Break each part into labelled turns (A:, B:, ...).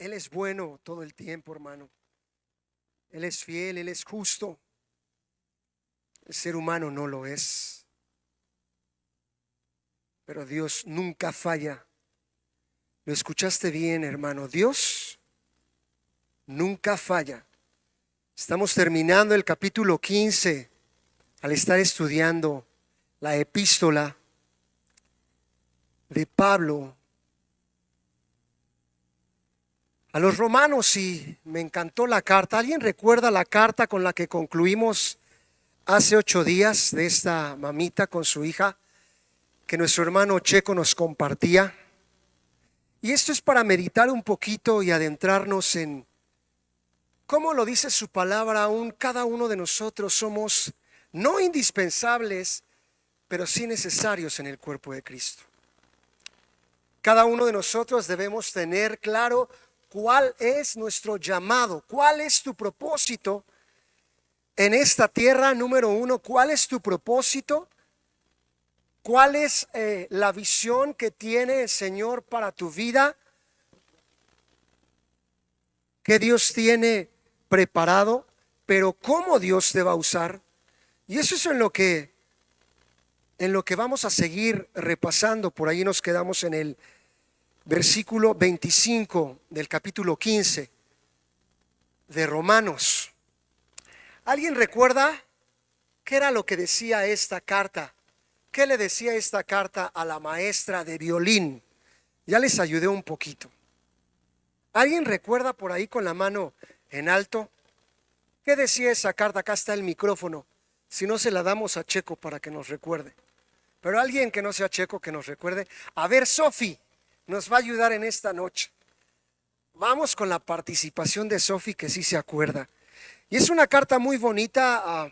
A: Él es bueno todo el tiempo, hermano. Él es fiel, Él es justo. El ser humano no lo es, pero Dios nunca falla. Lo escuchaste bien, hermano. Dios nunca falla. Estamos terminando el capítulo 15 al estar estudiando la epístola de Pablo a los romanos, y me encantó la carta. ¿Alguien recuerda la carta con la que concluimos hace 8 días de esta mamita con su hija que nuestro hermano Checo nos compartía? Y esto es para meditar un poquito y adentrarnos en cómo lo dice su palabra. Aún cada uno de nosotros somos no indispensables, pero sí necesarios en el cuerpo de Cristo. Cada uno de nosotros debemos tener claro cuál es nuestro llamado, cuál es tu propósito en esta tierra. Número uno, ¿cuál es tu propósito? ¿Cuál es la visión que tiene el Señor para tu vida? ¿Qué Dios tiene preparado? Pero ¿cómo Dios te va a usar? Y eso es en lo que vamos a seguir repasando. Por ahí nos quedamos en el versículo 25 del capítulo 15 de Romanos. ¿Alguien recuerda qué era lo que decía esta carta? ¿Qué le decía esta carta a la maestra de violín? Ya les ayudé un poquito. ¿Alguien recuerda por ahí con la mano en alto? ¿Qué decía esa carta? Acá está el micrófono. Si no, se la damos a Checo para que nos recuerde. Pero alguien que no sea Checo que nos recuerde. A ver, Sofi nos va a ayudar en esta noche. Vamos con la participación de Sofi, que sí se acuerda. Y es una carta muy bonita.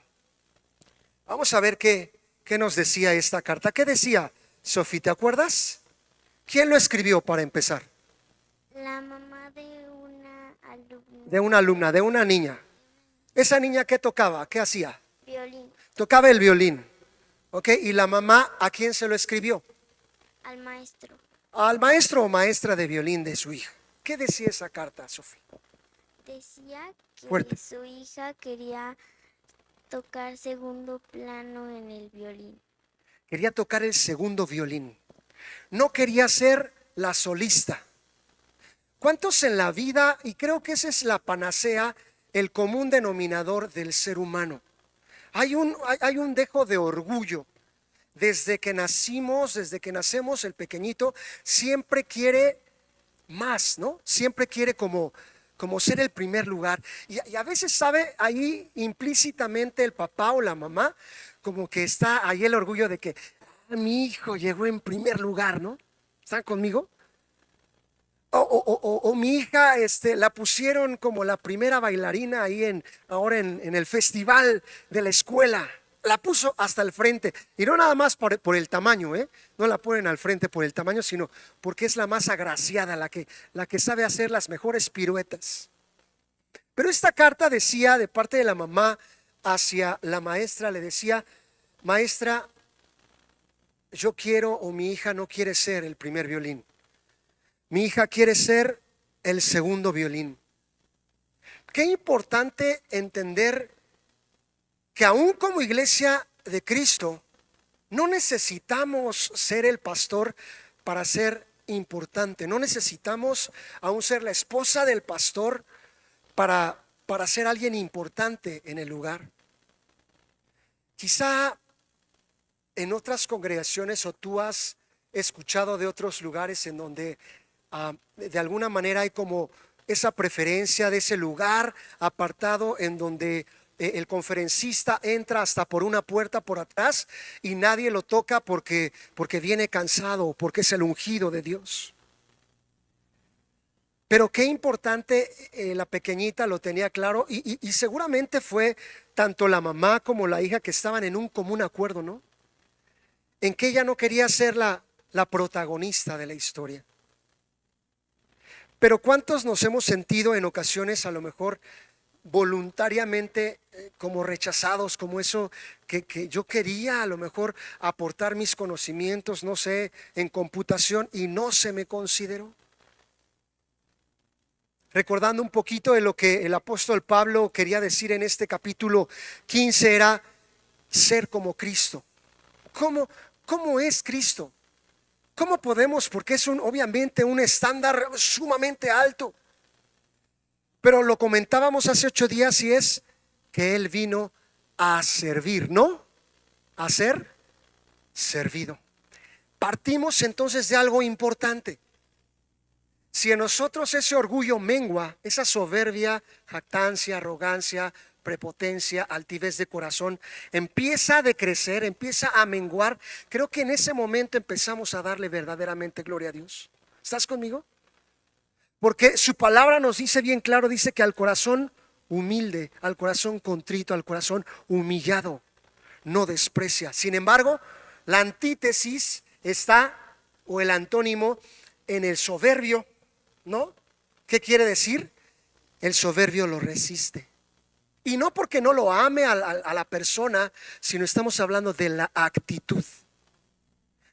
A: Vamos a ver qué nos decía esta carta. ¿Qué decía, Sofi? ¿Te acuerdas? ¿Quién lo escribió para empezar?
B: La mamá de una alumna.
A: De una alumna, de una niña. ¿Esa niña qué tocaba? ¿Qué hacía?
B: Violín.
A: Tocaba el violín. ¿Ok? ¿Y la mamá a quién se lo escribió?
B: Al maestro.
A: Al maestro o maestra de violín de su hija. ¿Qué decía esa carta, Sofía?
B: Decía que
A: Fuerte.
B: su hija quería tocar segundo plano en el violín.
A: Quería tocar el segundo violín. No quería ser la solista. ¿Cuántos en la vida, y creo que esa es la panacea, el común denominador del ser humano? Hay un dejo de orgullo. Desde que nacimos, desde que nacemos, el pequeñito siempre quiere más, ¿no? Siempre quiere como ser el primer lugar. Y a veces sabe ahí implícitamente el papá o la mamá, como que está ahí el orgullo de que mi hijo llegó en primer lugar, ¿no? ¿Están conmigo? O mi hija la pusieron como la primera bailarina ahí ahora en el festival de la escuela. La puso hasta el frente, y no nada más por el tamaño, no la ponen al frente por el tamaño, sino porque es la más agraciada, la que sabe hacer las mejores piruetas. Pero esta carta decía, de parte de la mamá hacia la maestra, le decía: maestra, yo quiero, o mi hija no quiere ser el primer violín, mi hija quiere ser el segundo violín. Qué importante entender que aún como iglesia de Cristo no necesitamos ser el pastor para ser importante. No necesitamos aún ser la esposa del pastor para ser alguien importante en el lugar. Quizá en otras congregaciones, o tú has escuchado de otros lugares en donde de alguna manera hay como esa preferencia de ese lugar apartado en donde el conferencista entra hasta por una puerta por atrás y nadie lo toca porque viene cansado, porque es el ungido de Dios. Pero qué importante, la pequeñita lo tenía claro, y seguramente fue tanto la mamá como la hija que estaban en un común acuerdo, ¿no? En que ella no quería ser la protagonista de la historia. Pero ¿cuántos nos hemos sentido en ocasiones, a lo mejor voluntariamente, como rechazados, como eso que yo quería a lo mejor aportar mis conocimientos, no sé, en computación, y no se me consideró? recordando un poquito de lo que el apóstol Pablo quería decir en este capítulo 15, era ser como Cristo. ¿Cómo es Cristo? ¿Cómo podemos? Porque es obviamente un estándar sumamente alto. Pero lo comentábamos hace 8 días y es que Él vino a servir, no a ser servido. Partimos entonces de algo importante. Si en nosotros ese orgullo mengua, esa soberbia, jactancia, arrogancia, prepotencia, altivez de corazón, empieza a decrecer, empieza a menguar, creo que en ese momento empezamos a darle verdaderamente gloria a Dios. ¿Estás conmigo? Porque su palabra nos dice bien claro, dice que al corazón humilde, al corazón contrito, al corazón humillado, no desprecia. Sin embargo, la antítesis está, o el antónimo, en el soberbio, ¿no? ¿Qué quiere decir? El soberbio lo resiste. Y no porque no lo ame a la persona, sino estamos hablando de la actitud.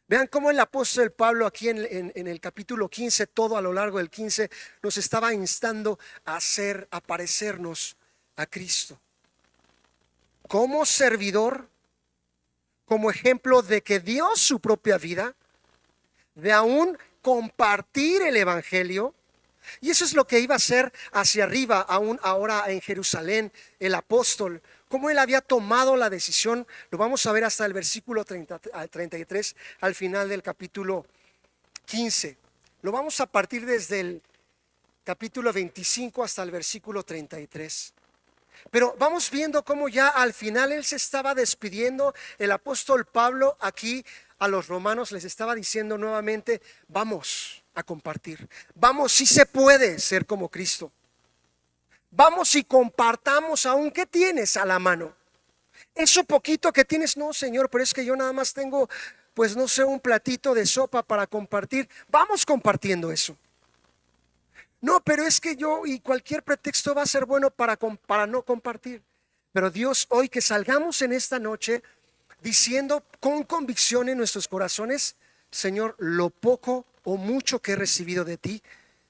A: Vean cómo el apóstol Pablo aquí en el capítulo 15, todo a lo largo del 15, nos estaba instando a parecernos a Cristo. Como servidor, como ejemplo de que dio su propia vida, de aún compartir el evangelio. Y eso es lo que iba a hacer hacia arriba, aún ahora en Jerusalén, el apóstol. Como él había tomado la decisión, lo vamos a ver hasta el versículo 33, al final del capítulo 15. Lo vamos a partir desde el capítulo 25 hasta el versículo 33. Pero vamos viendo cómo ya al final él se estaba despidiendo. El apóstol Pablo aquí a los romanos les estaba diciendo nuevamente: vamos a compartir, vamos, si se puede ser como Cristo. Vamos y compartamos aún. ¿Qué tienes a la mano? Eso poquito que tienes, no, Señor, pero es que yo nada más tengo, pues no sé, un platito de sopa para compartir. Vamos compartiendo eso. No, pero es que yo, y cualquier pretexto va a ser bueno para no compartir. Pero Dios, hoy que salgamos en esta noche diciendo con convicción en nuestros corazones: Señor, lo poco o mucho que he recibido de ti,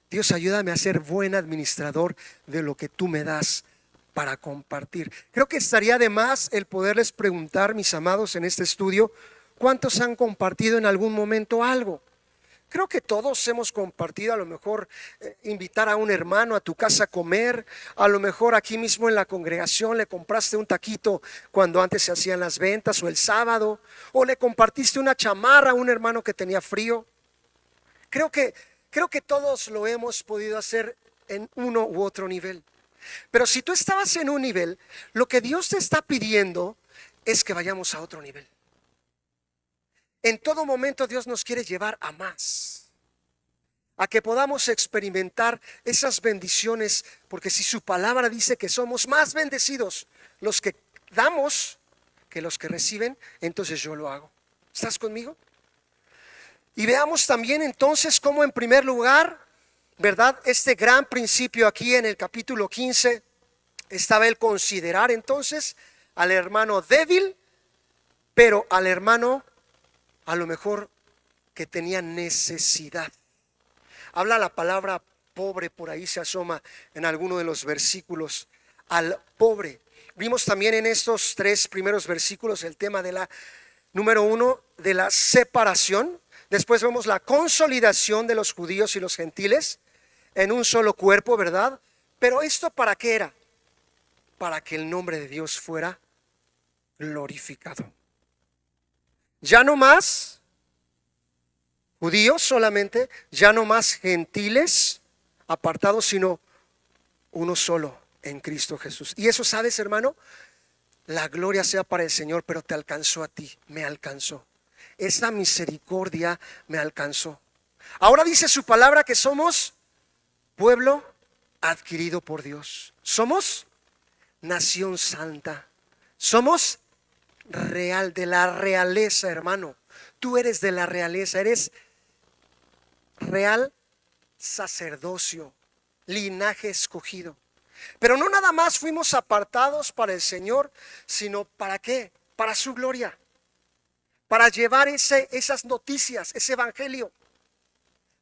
A: Dios, ayúdame a ser buen administrador de lo que tú me das para compartir. Creo que estaría de más el poderles preguntar, mis amados, en este estudio, ¿cuántos han compartido en algún momento algo? Creo que todos hemos compartido, a lo mejor invitar a un hermano a tu casa a comer, a lo mejor aquí mismo en la congregación le compraste un taquito cuando antes se hacían las ventas, o el sábado, o le compartiste una chamarra a un hermano que tenía frío. Creo que todos lo hemos podido hacer en uno u otro nivel. Pero si tú estabas en un nivel, lo que Dios te está pidiendo es que vayamos a otro nivel. En todo momento Dios nos quiere llevar a más, a que podamos experimentar esas bendiciones, porque si su palabra dice que somos más bendecidos los que damos que los que reciben, entonces yo lo hago. ¿Estás conmigo? Y veamos también entonces cómo, en primer lugar, ¿verdad?, este gran principio aquí en el capítulo 15 estaba el considerar entonces al hermano débil, pero al hermano a lo mejor que tenía necesidad. Habla la palabra pobre, por ahí se asoma en alguno de los versículos, al pobre. Vimos también en estos 3 primeros versículos el tema de la, número 1, de la separación. Después vemos la consolidación de los judíos y los gentiles en un solo cuerpo, ¿verdad? Pero ¿esto para qué era? Para que el nombre de Dios fuera glorificado. Ya no más judíos solamente, ya no más gentiles apartados, sino uno solo en Cristo Jesús. Y eso, ¿sabes, hermano? La gloria sea para el Señor, pero te alcanzó a ti, me alcanzó. Esa misericordia me alcanzó. Ahora dice su palabra que somos pueblo adquirido por Dios. Somos nación santa. Somos real, de la realeza, hermano. Tú eres de la realeza, eres real sacerdocio, linaje escogido. Pero no nada más fuimos apartados para el Señor, sino ¿para qué? Para su gloria, para llevar esas noticias, ese evangelio.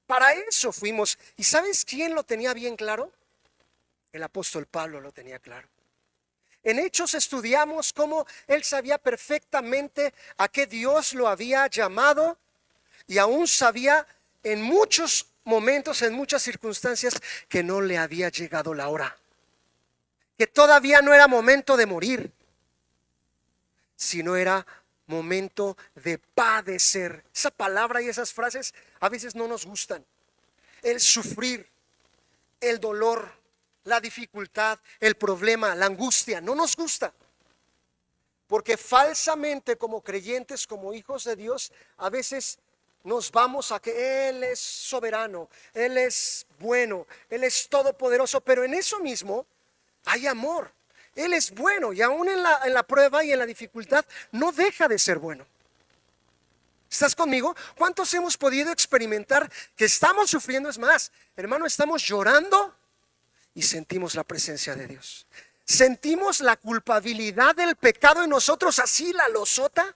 A: Para eso fuimos. ¿Y sabes quién lo tenía bien claro? El apóstol Pablo lo tenía claro. En Hechos estudiamos cómo él sabía perfectamente a qué Dios lo había llamado y aún sabía en muchos momentos, en muchas circunstancias, que no le había llegado la hora, que todavía no era momento de morir, sino era momento de padecer. Esa palabra y esas frases a veces no nos gustan. El sufrir, el dolor, la dificultad, el problema, la angustia, no nos gusta. Porque falsamente, como creyentes, como hijos de Dios, a veces nos vamos a que Él es soberano, Él es bueno, Él es todopoderoso, pero en eso mismo hay amor. Él es bueno y aún en la prueba y en la dificultad no deja de ser bueno. ¿Estás conmigo? ¿Cuántos hemos podido experimentar que estamos sufriendo? Es más, hermano, estamos llorando y sentimos la presencia de Dios. Sentimos la culpabilidad del pecado en nosotros, así la losota.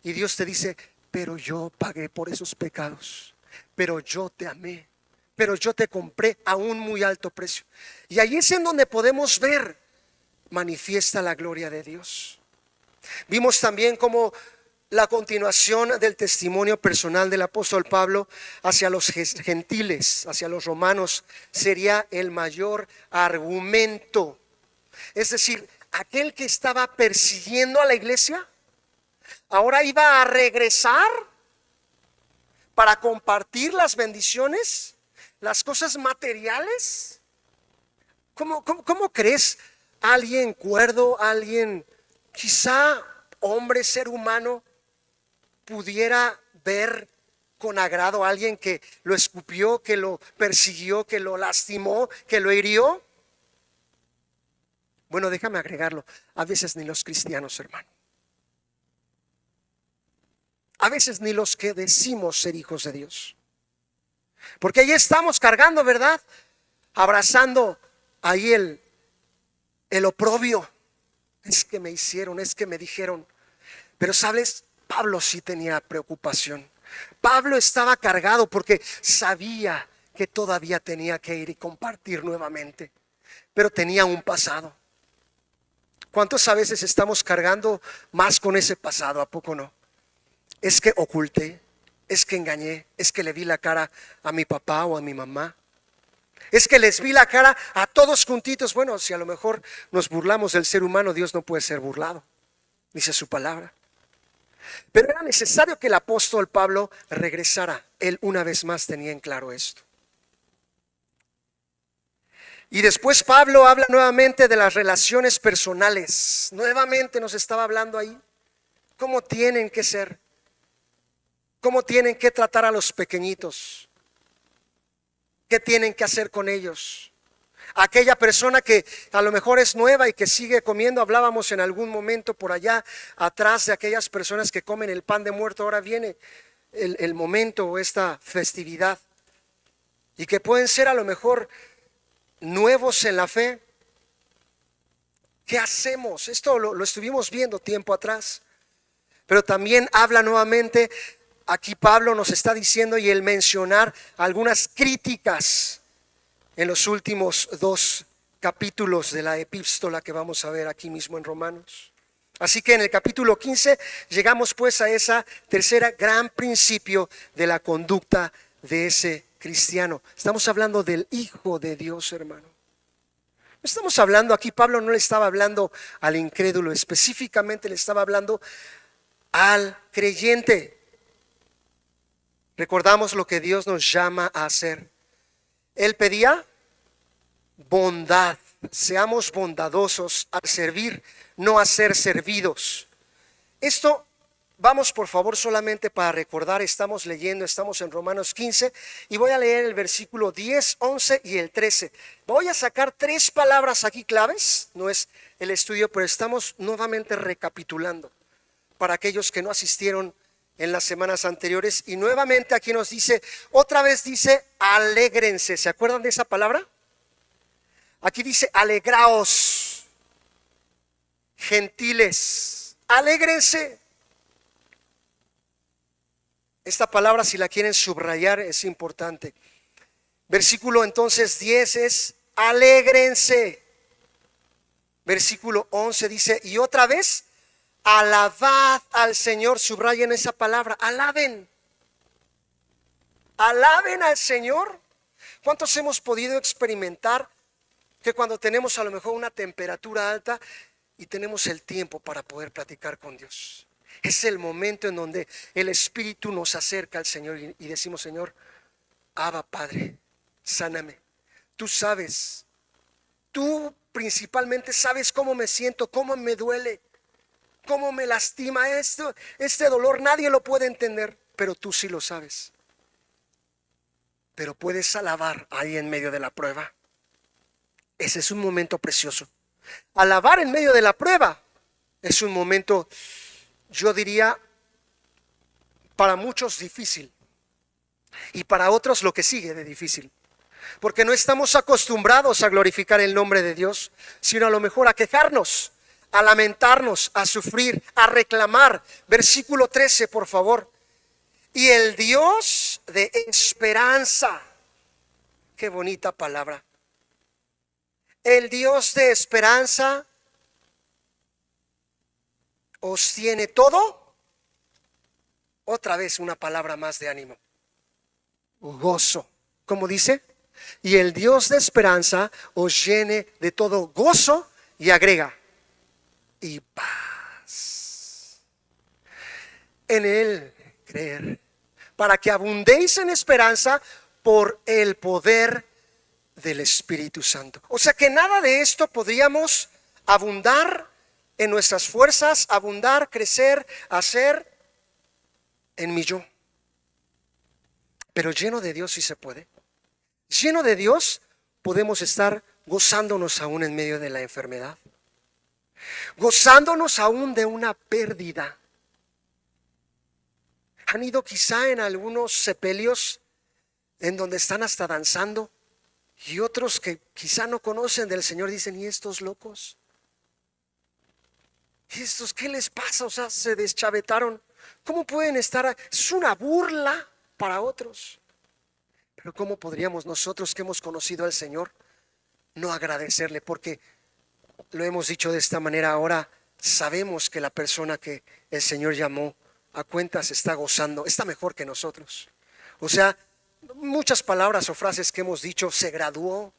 A: Y Dios te dice, pero yo pagué por esos pecados, pero yo te amé, pero yo te compré a un muy alto precio. Y ahí es en donde podemos ver manifiesta la gloria de Dios. Vimos también cómo la continuación del testimonio personal del apóstol Pablo hacia los gentiles, hacia los romanos, sería el mayor argumento. Es decir, aquel que estaba persiguiendo a la iglesia, ahora iba a regresar para compartir las bendiciones, las cosas materiales. ¿Cómo crees? Alguien cuerdo, alguien quizá hombre, ser humano, pudiera ver con agrado a alguien que lo escupió, que lo persiguió, que lo lastimó, que lo hirió. Bueno, déjame agregarlo, a veces ni los cristianos, hermano. A veces ni los que decimos ser hijos de Dios. Porque ahí estamos cargando, ¿verdad? Abrazando ahí el oprobio. Es que me hicieron, es que me dijeron. Pero sabes, Pablo sí tenía preocupación. Pablo estaba cargado porque sabía que todavía tenía que ir y compartir nuevamente, pero tenía un pasado. ¿Cuántos a veces estamos cargando más con ese pasado? ¿A poco no? Es que oculté, es que engañé, es que le vi la cara a mi papá o a mi mamá, es que les vi la cara a todos juntitos. Bueno, si a lo mejor nos burlamos del ser humano, Dios no puede ser burlado, dice su palabra. Pero era necesario que el apóstol Pablo regresara. Él una vez más tenía en claro esto. Y después Pablo habla nuevamente de las relaciones personales. Nuevamente nos estaba hablando ahí cómo tienen que ser, cómo tienen que tratar a los pequeñitos, qué tienen que hacer con ellos. Aquella persona que a lo mejor es nueva y que sigue comiendo, hablábamos en algún momento por allá atrás de aquellas personas que comen el pan de muerto. Ahora viene el momento o esta festividad y que pueden ser a lo mejor nuevos en la fe. ¿Qué hacemos? Esto lo estuvimos viendo tiempo atrás, pero también habla nuevamente. Aquí Pablo nos está diciendo y el mencionar algunas críticas en los últimos 2 capítulos de la epístola que vamos a ver aquí mismo en Romanos. Así que en el capítulo 15 llegamos pues a esa tercera gran principio de la conducta de ese cristiano. Estamos hablando del Hijo de Dios, hermano. No estamos hablando aquí, Pablo no le estaba hablando al incrédulo, específicamente le estaba hablando al creyente. Recordamos lo que Dios nos llama a hacer. Él pedía bondad, seamos bondadosos al servir, no a ser servidos. Esto vamos por favor solamente para recordar, estamos leyendo, estamos en Romanos 15 y voy a leer el versículo 10, 11 y el 13. Voy a sacar 3 palabras aquí claves, no es el estudio, pero estamos nuevamente recapitulando para aquellos que no asistieron en las semanas anteriores. Y nuevamente aquí nos dice, otra vez dice alégrense. ¿Se acuerdan de esa palabra? Aquí dice alegraos, gentiles, alégrense. Esta palabra, si la quieren subrayar, es importante. Versículo entonces 10 es alégrense. Versículo 11 dice, y otra vez, alabad al Señor. Subrayen esa palabra, alaben. Alaben al Señor. ¿Cuántos hemos podido experimentar que cuando tenemos a lo mejor una temperatura alta y tenemos el tiempo para poder platicar con Dios? Es el momento en donde el Espíritu nos acerca al Señor y decimos, Señor, Abba Padre, sáname. Tú sabes, tú principalmente sabes cómo me siento, cómo me duele, cómo me lastima este dolor. Nadie lo puede entender, pero tú sí lo sabes. Pero puedes alabar ahí en medio de la prueba. Ese es un momento precioso. Alabar en medio de la prueba es un momento, yo diría, para muchos difícil, y para otros lo que sigue de difícil, porque no estamos acostumbrados a glorificar el nombre de Dios, sino a lo mejor a quejarnos, a lamentarnos, a sufrir, a reclamar. Versículo 13, por favor. Y el Dios de esperanza, qué bonita palabra. El Dios de esperanza os tiene todo. Otra vez una palabra más de ánimo. Gozo. ¿Cómo dice? Y el Dios de esperanza os llene de todo gozo, y agrega, y paz. En Él creer, para que abundéis en esperanza por el poder del Espíritu Santo. O sea que nada de esto podríamos abundar en nuestras fuerzas, abundar, crecer, hacer en mi yo. Pero lleno de Dios sí se puede. Lleno de Dios podemos estar gozándonos aún en medio de la enfermedad, gozándonos aún de una pérdida. Han ido quizá en algunos sepelios en donde están hasta danzando, y otros que quizá no conocen del Señor dicen, ¿y estos locos? ¿Y estos qué les pasa? O sea, se deschavetaron. ¿Cómo pueden estar? Es una burla para otros. Pero ¿cómo podríamos nosotros que hemos conocido al Señor no agradecerle? Porque lo hemos dicho de esta manera, ahora sabemos que la persona que el Señor llamó a cuentas está gozando, está mejor que nosotros. O sea, muchas palabras o frases que hemos dicho, se graduó,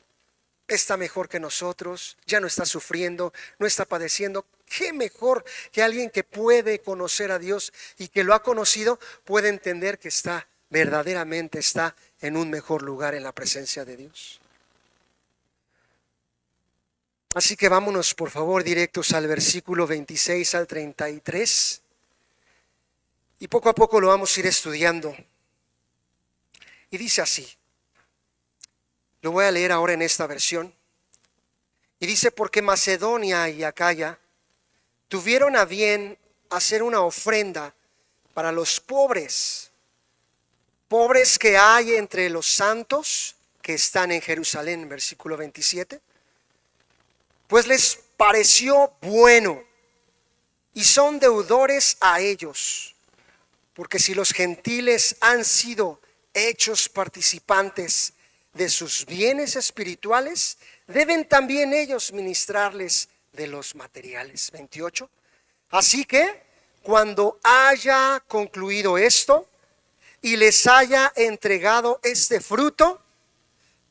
A: está mejor que nosotros, ya no está sufriendo, no está padeciendo. Qué mejor que alguien que puede conocer a Dios y que lo ha conocido puede entender que está verdaderamente está en un mejor lugar en la presencia de Dios. Así que vámonos por favor directos al versículo 26 al 33 y poco a poco lo vamos a ir estudiando. Y dice así, lo voy a leer ahora en esta versión, y dice, porque Macedonia y Acaya tuvieron a bien hacer una ofrenda para los pobres que hay entre los santos que están en Jerusalén, versículo 27, pues les pareció bueno y son deudores a ellos, porque si los gentiles han sido hechos participantes de sus bienes espirituales, deben también ellos ministrarles de los materiales. 28. Así que cuando haya concluido esto y les haya entregado este fruto,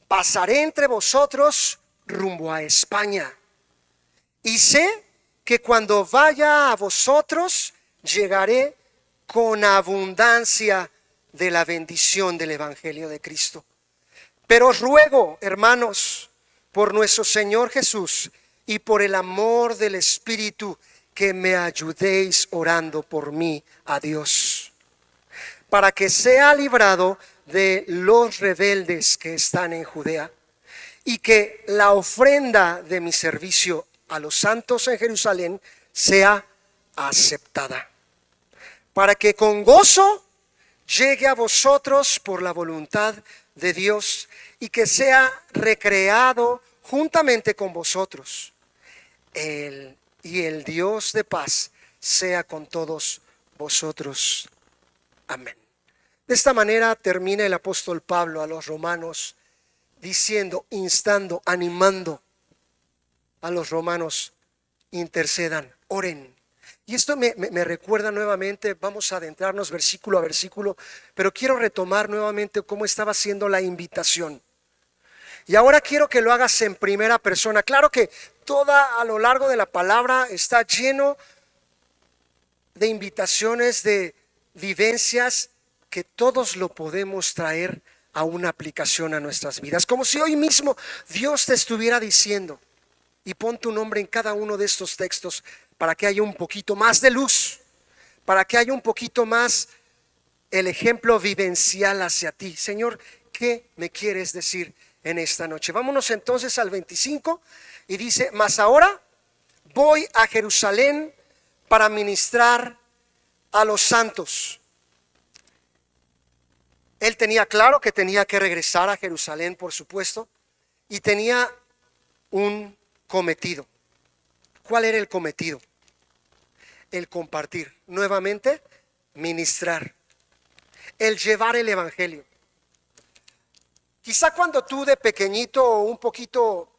A: pasaré entre vosotros rumbo a España. Y sé que cuando vaya a vosotros, llegaré con abundancia de la bendición del Evangelio de Cristo. Pero os ruego, hermanos, por nuestro Señor Jesús y por el amor del Espíritu, que me ayudéis orando por mí a Dios, para que sea librado de los rebeldes que están en Judea, y que la ofrenda de mi servicio a los santos en Jerusalén sea aceptada, para que con gozo llegue a vosotros por la voluntad de Dios, y que sea recreado juntamente con vosotros. Y el Dios de paz sea con todos vosotros. Amén. De esta manera termina el apóstol Pablo a los romanos diciendo, instando, animando a los romanos: intercedan, oren. Y esto me recuerda nuevamente, vamos a adentrarnos versículo a versículo, pero quiero retomar nuevamente cómo estaba haciendo la invitación. Y ahora quiero que lo hagas en primera persona. Claro que toda a lo largo de la palabra está lleno de invitaciones, de vivencias que todos lo podemos traer a una aplicación a nuestras vidas. Como si hoy mismo Dios te estuviera diciendo: y pon tu nombre en cada uno de estos textos para que haya un poquito más de luz, para que haya un poquito más el ejemplo vivencial hacia ti. Señor, ¿qué me quieres decir en esta noche? Vámonos entonces al 25 y dice: mas ahora voy a Jerusalén para ministrar a los santos. Él tenía claro que tenía que regresar a Jerusalén, por supuesto, y tenía un cometido. ¿Cuál era el cometido? El compartir, nuevamente ministrar, el llevar el evangelio. Quizá cuando tú de pequeñito o un poquito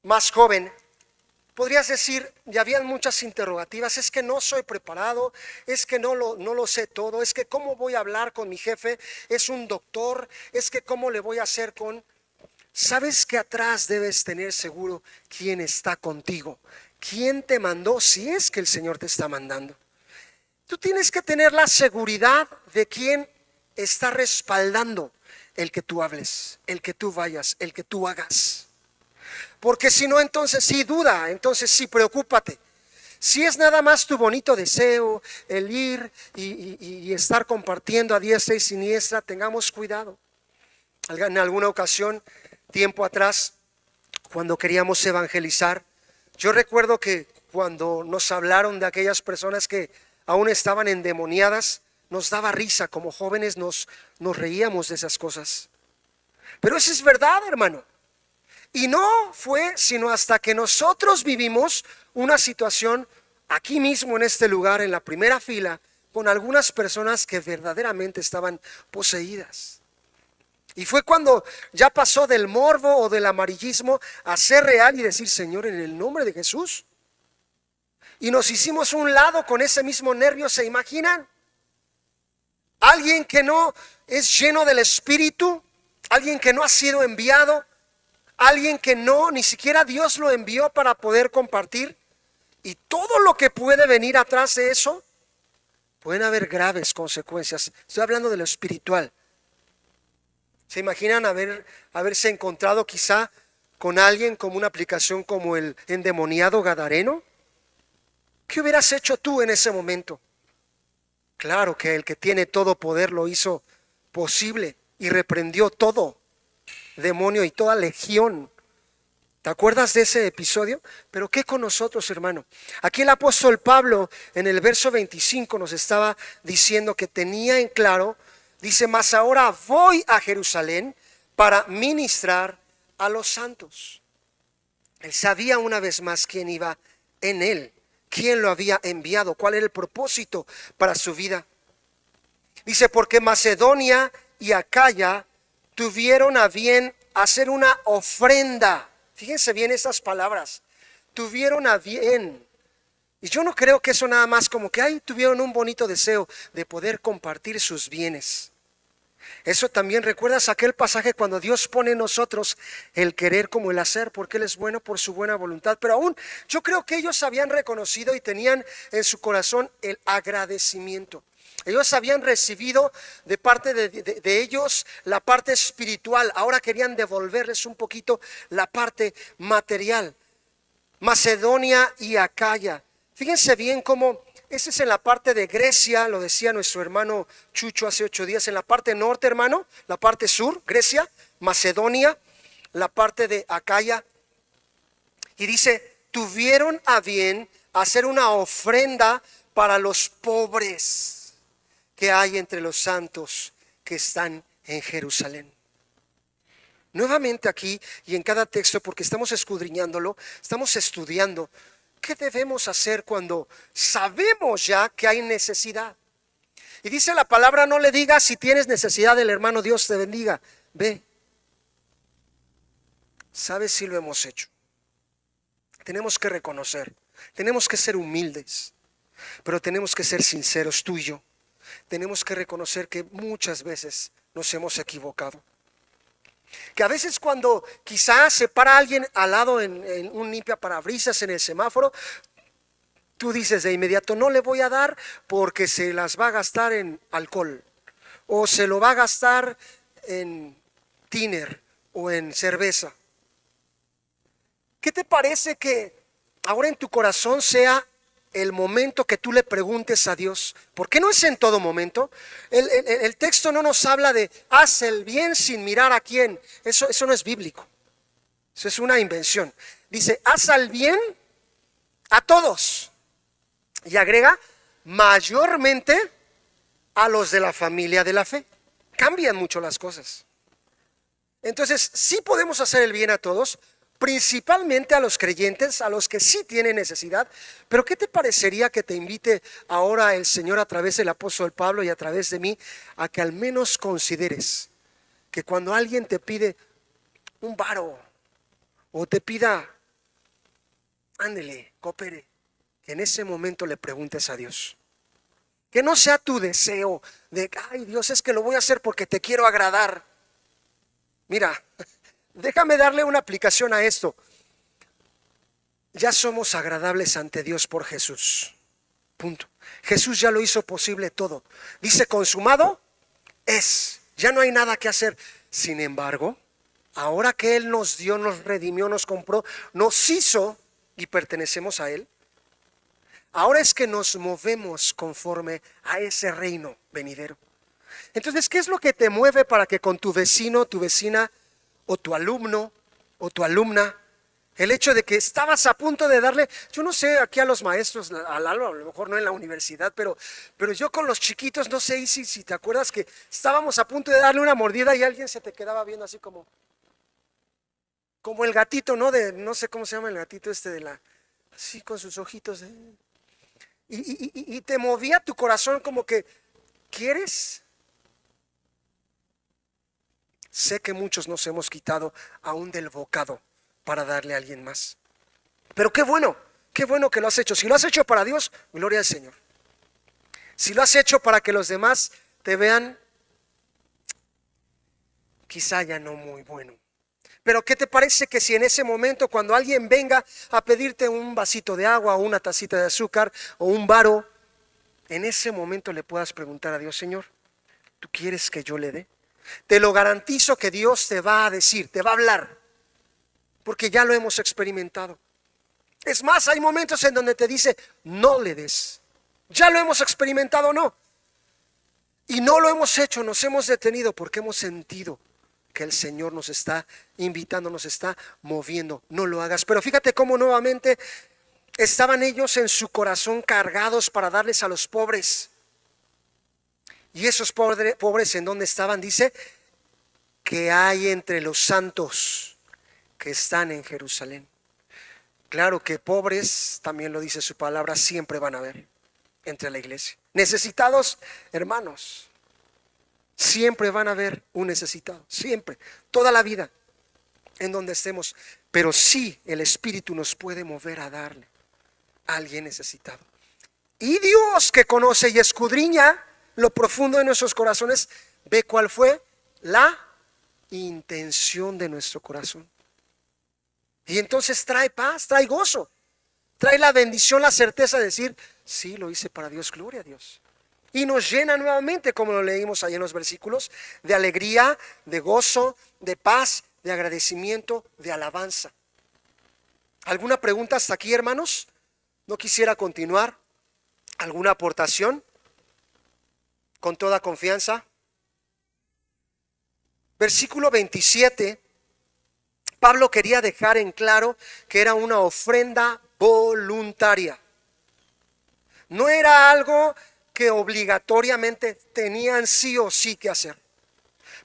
A: más joven podrías decir, ya habían muchas interrogativas: es que no soy preparado, es que no lo sé todo, es que cómo voy a hablar con mi jefe, es un doctor, es que cómo le voy a hacer con... Sabes que atrás debes tener seguro quién está contigo, quién te mandó, si es que el Señor te está mandando. Tú tienes que tener la seguridad de quién está respaldando el que tú hables, el que tú vayas, el que tú hagas. Porque si no, entonces sí duda, entonces sí preocúpate. Si es nada más tu bonito deseo, el ir y estar compartiendo a diestra y siniestra, tengamos cuidado. En alguna ocasión, tiempo atrás, cuando queríamos evangelizar, yo recuerdo que cuando nos hablaron de aquellas personas que aún estaban endemoniadas, nos daba risa. Como jóvenes nos reíamos de esas cosas. Pero eso es verdad, hermano. Y no fue sino hasta que nosotros vivimos una situación aquí mismo en este lugar, en la primera fila, con algunas personas que verdaderamente estaban poseídas. Y fue cuando ya pasó del morbo o del amarillismo a ser real y decir: Señor, en el nombre de Jesús. Y nos hicimos un lado con ese mismo nervio. ¿Se imaginan? Alguien que no es lleno del Espíritu, alguien que no ha sido enviado, alguien que no, ni siquiera Dios lo envió para poder compartir. Y todo lo que puede venir atrás de eso, pueden haber graves consecuencias. Estoy hablando de lo espiritual. ¿Se imaginan haberse encontrado quizá con alguien como una aplicación como el endemoniado gadareno? ¿Qué hubieras hecho tú en ese momento? Claro que el que tiene todo poder lo hizo posible y reprendió todo demonio y toda legión. ¿Te acuerdas de ese episodio? Pero ¿qué con nosotros, hermano? Aquí el apóstol Pablo en el verso 25 nos estaba diciendo que tenía en claro, dice: mas ahora voy a Jerusalén para ministrar a los santos. Él sabía una vez más quién iba en él, quién lo había enviado, cuál era el propósito para su vida. Dice: porque Macedonia y Acaya tuvieron a bien hacer una ofrenda. Fíjense bien esas palabras: tuvieron a bien. Y yo no creo que eso nada más como que tuvieron un bonito deseo de poder compartir sus bienes. Eso también, ¿recuerdas aquel pasaje cuando Dios pone en nosotros el querer como el hacer? Porque Él es bueno por su buena voluntad. Pero aún yo creo que ellos habían reconocido y tenían en su corazón el agradecimiento. Ellos habían recibido de parte de ellos la parte espiritual. Ahora querían devolverles un poquito la parte material. Macedonia y Acaya. Fíjense bien cómo ese es en la parte de Grecia, lo decía nuestro hermano Chucho hace 8 días. En la parte norte, hermano, la parte sur, Grecia, Macedonia, la parte de Acaya. Y dice: tuvieron a bien hacer una ofrenda para los pobres que hay entre los santos que están en Jerusalén. Nuevamente aquí y en cada texto, porque estamos escudriñándolo, estamos estudiando qué debemos hacer cuando sabemos ya que hay necesidad. Y dice la palabra: no le digas si tienes necesidad del hermano, Dios te bendiga, ve. ¿Sabes si lo hemos hecho? Tenemos que reconocer, tenemos que ser humildes, pero tenemos que ser sinceros tú y yo. Tenemos que reconocer que muchas veces nos hemos equivocado. Que a veces cuando quizás se para alguien al lado en un limpiaparabrisas en el semáforo, tú dices de inmediato, no le voy a dar porque se las va a gastar en alcohol, o se lo va a gastar en tiner o en cerveza. ¿Qué te parece que ahora en tu corazón sea el momento que tú le preguntes a Dios? Porque no es en todo momento. El texto no nos habla de haz el bien sin mirar a quién. Eso no es bíblico. Eso es una invención. Dice, haz el bien a todos. Y agrega, mayormente a los de la familia de la fe. Cambian mucho las cosas. Entonces, sí podemos hacer el bien a todos, principalmente a los creyentes, a los que sí tienen necesidad. Pero ¿qué te parecería que te invite ahora el Señor a través del apóstol Pablo y a través de mí a que al menos consideres que cuando alguien te pide un varo o te pida, ándele, coopere, que en ese momento le preguntes a Dios? Que no sea tu deseo de, ay Dios, es que lo voy a hacer porque te quiero agradar. Mira, déjame darle una aplicación a esto. Ya somos agradables ante Dios por Jesús. Punto. Jesús ya lo hizo posible todo. Dice, consumado es. Ya no hay nada que hacer. Sin embargo, ahora que Él nos dio, nos redimió, nos compró, nos hizo y pertenecemos a Él, ahora es que nos movemos conforme a ese reino venidero. Entonces, ¿qué es lo que te mueve para que con tu vecino, tu vecina, o tu alumno, o tu alumna, el hecho de que estabas a punto de darle, yo no sé, aquí a los maestros, a lo mejor no en la universidad, pero yo con los chiquitos, no sé, si te acuerdas que estábamos a punto de darle una mordida y alguien se te quedaba viendo así como el gatito, ¿no? No sé cómo se llama el gatito así con sus ojitos, y te movía tu corazón como que, ¿quieres? Sé que muchos nos hemos quitado aún del bocado para darle a alguien más. Pero qué bueno que lo has hecho. Si lo has hecho para Dios, gloria al Señor. Si lo has hecho para que los demás te vean, quizá ya no muy bueno. Pero ¿qué te parece que si en ese momento cuando alguien venga a pedirte un vasito de agua o una tacita de azúcar o un varo, en ese momento le puedas preguntar a Dios, Señor, ¿tú quieres que yo le dé? Te lo garantizo que Dios te va a decir, te va a hablar, porque ya lo hemos experimentado. Es más, hay momentos en donde te dice, no le des. Ya lo hemos experimentado, ¿no? Y no lo hemos hecho, nos hemos detenido porque hemos sentido que el Señor nos está invitando, nos está moviendo. No lo hagas. Pero fíjate cómo nuevamente estaban ellos en su corazón cargados para darles a los pobres. Y esos pobres ¿en dónde estaban? Dice que hay entre los santos que están en Jerusalén. Claro que pobres, también lo dice su palabra, siempre van a haber entre la iglesia. Necesitados, hermanos, siempre van a haber un necesitado, siempre, toda la vida, en donde estemos. Pero sí, el Espíritu nos puede mover a darle a alguien necesitado. Y Dios, que conoce y escudriña lo profundo de nuestros corazones, ve cuál fue la intención de nuestro corazón. Y entonces trae paz, trae gozo, trae la bendición, la certeza de decir, sí, lo hice para Dios, gloria a Dios. Y nos llena nuevamente, como lo leímos ahí en los versículos, de alegría, de gozo, de paz, de agradecimiento, de alabanza. ¿Alguna pregunta hasta aquí, hermanos? No quisiera continuar. ¿Alguna aportación? Con toda confianza. Versículo 27, Pablo quería dejar en claro que era una ofrenda voluntaria. No era algo que obligatoriamente tenían sí o sí que hacer.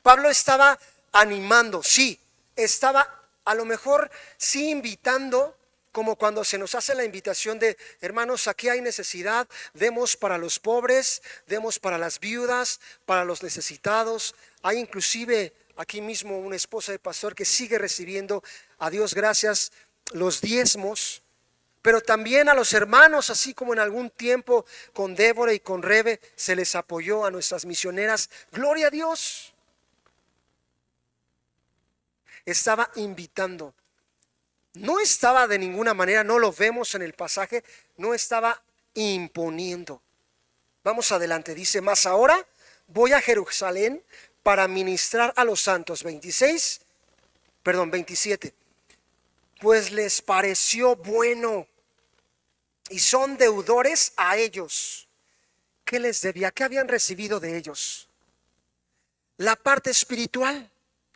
A: Pablo estaba animando, sí, estaba a lo mejor sí invitando, como cuando se nos hace la invitación de, hermanos, aquí hay necesidad, demos para los pobres, demos para las viudas, para los necesitados. Hay inclusive aquí mismo una esposa de pastor que sigue recibiendo, a Dios gracias, los diezmos, pero también a los hermanos, así como en algún tiempo con Débora y con Rebe se les apoyó a nuestras misioneras. Gloria a Dios. Estaba invitando. No estaba de ninguna manera, no lo vemos en el pasaje, no estaba imponiendo. Vamos adelante, dice: mas ahora voy a Jerusalén para ministrar a los santos. 27. Pues les pareció bueno y son deudores a ellos. ¿Qué les debía? ¿Qué habían recibido de ellos? La parte espiritual,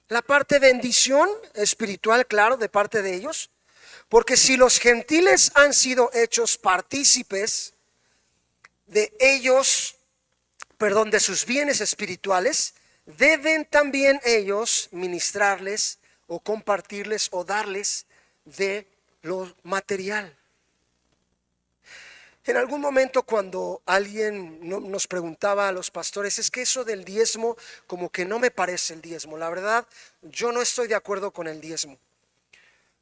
A: la parte bendición espiritual, claro, de parte de ellos. Porque si los gentiles han sido hechos partícipes de ellos, de sus bienes espirituales, deben también ellos ministrarles o compartirles o darles de lo material. En algún momento, cuando alguien nos preguntaba a los pastores: es que eso del diezmo como que no me parece el diezmo. La verdad, yo no estoy de acuerdo con el diezmo,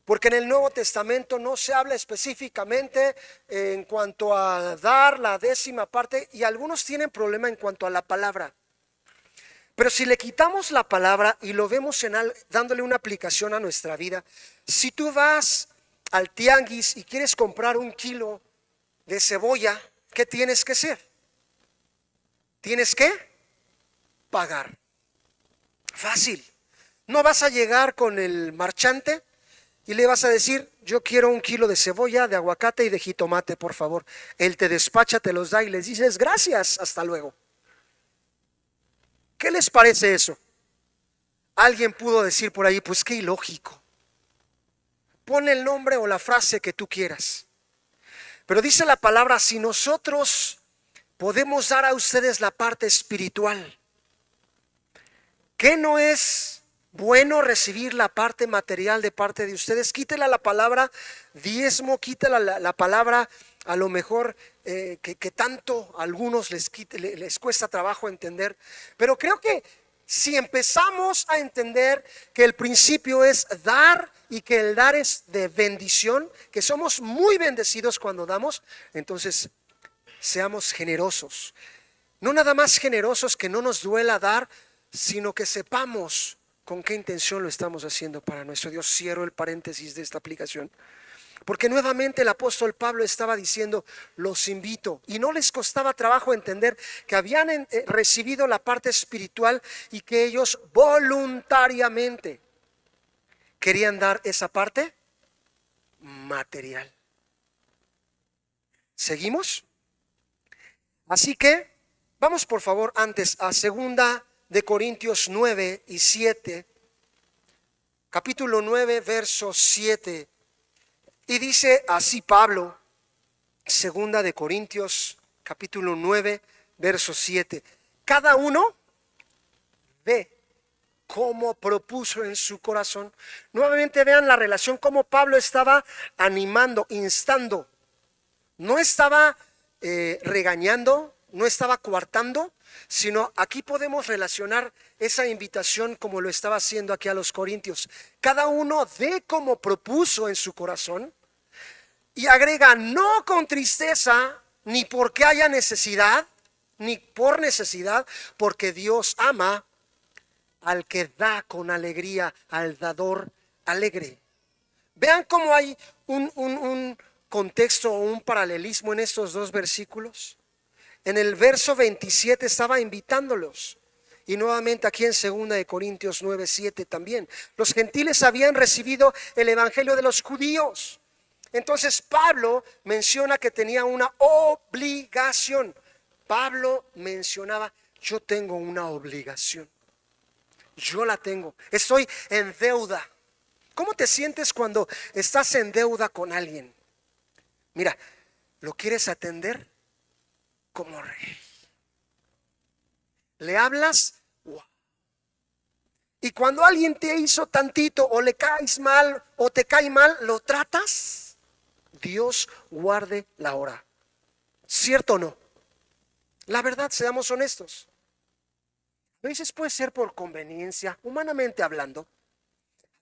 A: porque en el Nuevo Testamento no se habla específicamente en cuanto a dar la 10ª parte, y algunos tienen problema en cuanto a la palabra. Pero si le quitamos la palabra y lo vemos dándole una aplicación a nuestra vida, si tú vas al tianguis y quieres comprar 1 kilo de cebolla, ¿qué tienes que hacer? Tienes que pagar. Fácil. No vas a llegar con el marchante y le vas a decir: yo quiero 1 kilo de cebolla, de aguacate y de jitomate, por favor. Él te despacha, te los da y les dices: gracias, hasta luego. ¿Qué les parece eso? Alguien pudo decir por ahí: pues qué ilógico. Pon el nombre o la frase que tú quieras. Pero dice la palabra: si nosotros podemos dar a ustedes la parte espiritual, ¿qué no es bueno recibir la parte material de parte de ustedes? Quítela la palabra diezmo, quítela la palabra a lo mejor que tanto a algunos les cuesta trabajo entender. Pero creo que si empezamos a entender que el principio es dar y que el dar es de bendición, que somos muy bendecidos cuando damos, entonces seamos generosos. No nada más generosos que no nos duela dar, sino que sepamos con qué intención lo estamos haciendo para nuestro Dios. Cierro el paréntesis de esta aplicación, porque nuevamente el apóstol Pablo estaba diciendo: los invito. Y no les costaba trabajo entender que habían recibido la parte espiritual y que ellos voluntariamente querían dar esa parte material. ¿Seguimos? Así que vamos por favor antes a 2 Corintios 9:7, capítulo 9, verso 7. Y dice así Pablo, 2 Corintios capítulo 9, verso 7: cada uno ve como propuso en su corazón. Nuevamente vean la relación, como Pablo estaba animando, instando. No estaba regañando, no estaba coartando, sino aquí podemos relacionar esa invitación como lo estaba haciendo aquí a los corintios. Cada uno ve como propuso en su corazón, y agrega: no con tristeza, ni porque haya necesidad, ni por necesidad, porque Dios ama al que da con alegría, al dador alegre. Vean cómo hay un contexto o un paralelismo en estos dos versículos. En el verso 27 estaba invitándolos, y nuevamente aquí en 2 Corintios 9:7 también. Los gentiles habían recibido el evangelio de los judíos. Entonces Pablo menciona que tenía una obligación. Pablo mencionaba: yo tengo una obligación. Yo la tengo. Estoy en deuda. ¿Cómo te sientes cuando estás en deuda con alguien? Mira, ¿lo quieres atender? Como rey. Le hablas, wow. Y cuando alguien te hizo tantito, o le caes mal o te cae mal, lo tratas. Dios guarde la hora. ¿Cierto o no? La verdad, seamos honestos. A veces puede ser por conveniencia, humanamente hablando.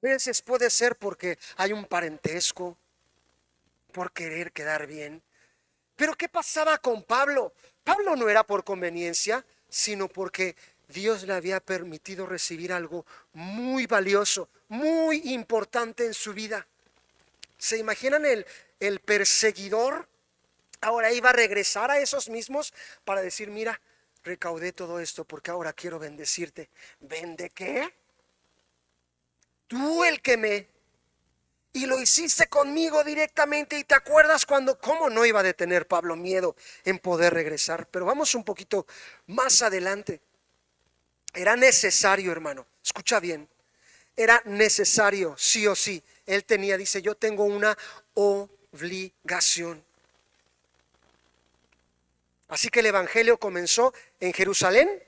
A: A veces puede ser porque hay un parentesco, por querer quedar bien. Pero ¿qué pasaba con Pablo? Pablo no era por conveniencia, sino porque Dios le había permitido recibir algo muy valioso, muy importante en su vida. ¿Se imaginan el perseguidor? Ahora iba a regresar a esos mismos para decir, mira, recaudé todo esto porque ahora quiero bendecirte. ¿Vende qué? Tú el que me... Y lo hiciste conmigo directamente. ¿Y te acuerdas cuando, cómo no iba a detener Pablo miedo en poder regresar? Pero vamos un poquito más adelante. Era necesario, hermano, escucha bien, era necesario, sí o sí. Él tenía, dice, yo tengo una obligación. Así que el evangelio comenzó en Jerusalén.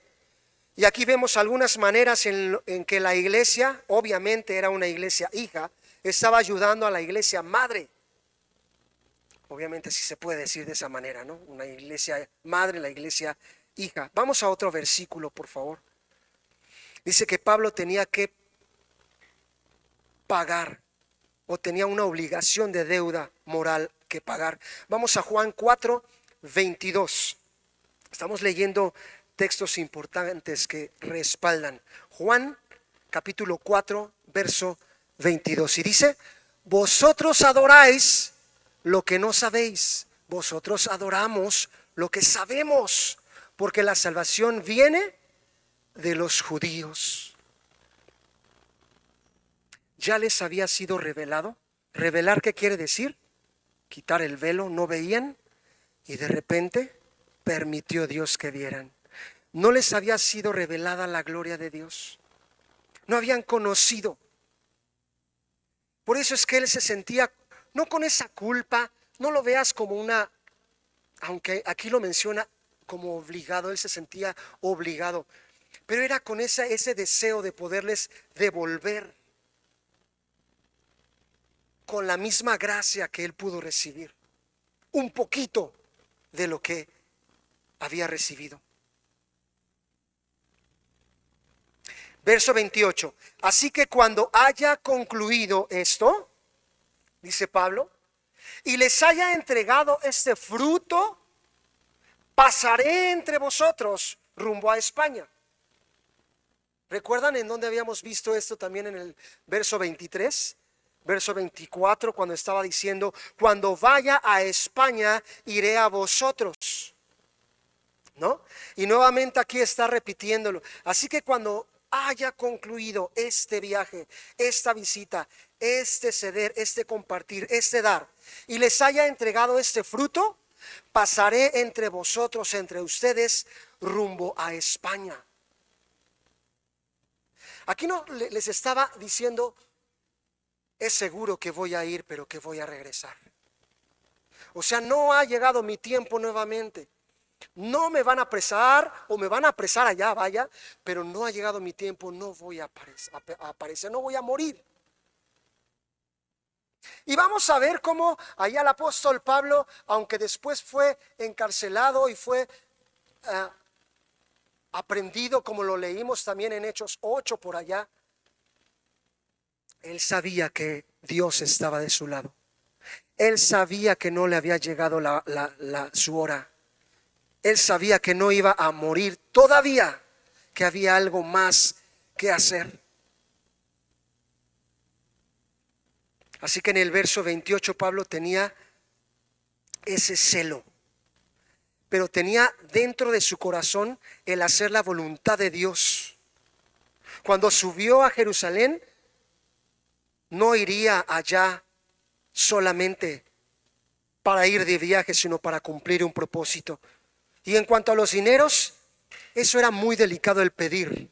A: Y aquí vemos algunas maneras en que la iglesia, obviamente era una iglesia hija, estaba ayudando a la iglesia madre. Obviamente si se puede decir de esa manera, ¿no? Una iglesia madre, la iglesia hija. Vamos a otro versículo, por favor. Dice que Pablo tenía que pagar o tenía una obligación de deuda moral que pagar. Vamos a Juan 4:22. Estamos leyendo textos importantes que respaldan. Juan capítulo 4, verso 22. Y dice, vosotros adoráis lo que no sabéis, vosotros adoramos lo que sabemos, porque la salvación viene de los judíos. Ya les había sido revelado. ¿Revelar qué quiere decir? Quitar el velo, no veían y de repente permitió Dios que vieran. No les había sido revelada la gloria de Dios. No habían conocido. Por eso es que él se sentía, no con esa culpa, no lo veas como una, aunque aquí lo menciona como obligado, él se sentía obligado, pero era con ese deseo de poderles devolver con la misma gracia que él pudo recibir, un poquito de lo que había recibido. Verso 28. Así que cuando haya concluido esto, dice Pablo, y les haya entregado este fruto, pasaré entre vosotros rumbo a España. ¿Recuerdan en dónde habíamos visto esto también en el verso 23? Verso 24, cuando estaba diciendo, cuando vaya a España, iré a vosotros. ¿No? Y nuevamente aquí está repitiéndolo. Así que cuando haya concluido este viaje, esta visita, este ceder, este compartir, este dar, y les haya entregado este fruto, pasaré entre vosotros, entre ustedes, rumbo a España. Aquí no les estaba diciendo, es seguro que voy a ir, pero que voy a regresar. O sea, no ha llegado mi tiempo nuevamente. No me van a apresar o me van a apresar allá, vaya, pero no ha llegado mi tiempo, no voy a aparecer, no voy a morir. Y vamos a ver cómo allá el apóstol Pablo, aunque después fue encarcelado y fue aprendido, como lo leímos también en Hechos 8 por allá, él sabía que Dios estaba de su lado. Él sabía que no le había llegado su hora. Él sabía que no iba a morir todavía, que había algo más que hacer. Así que en el verso 28 Pablo tenía ese celo, pero tenía dentro de su corazón el hacer la voluntad de Dios. Cuando subió a Jerusalén, no iría allá solamente para ir de viaje, sino para cumplir un propósito. Y en cuanto a los dineros, eso era muy delicado el pedir.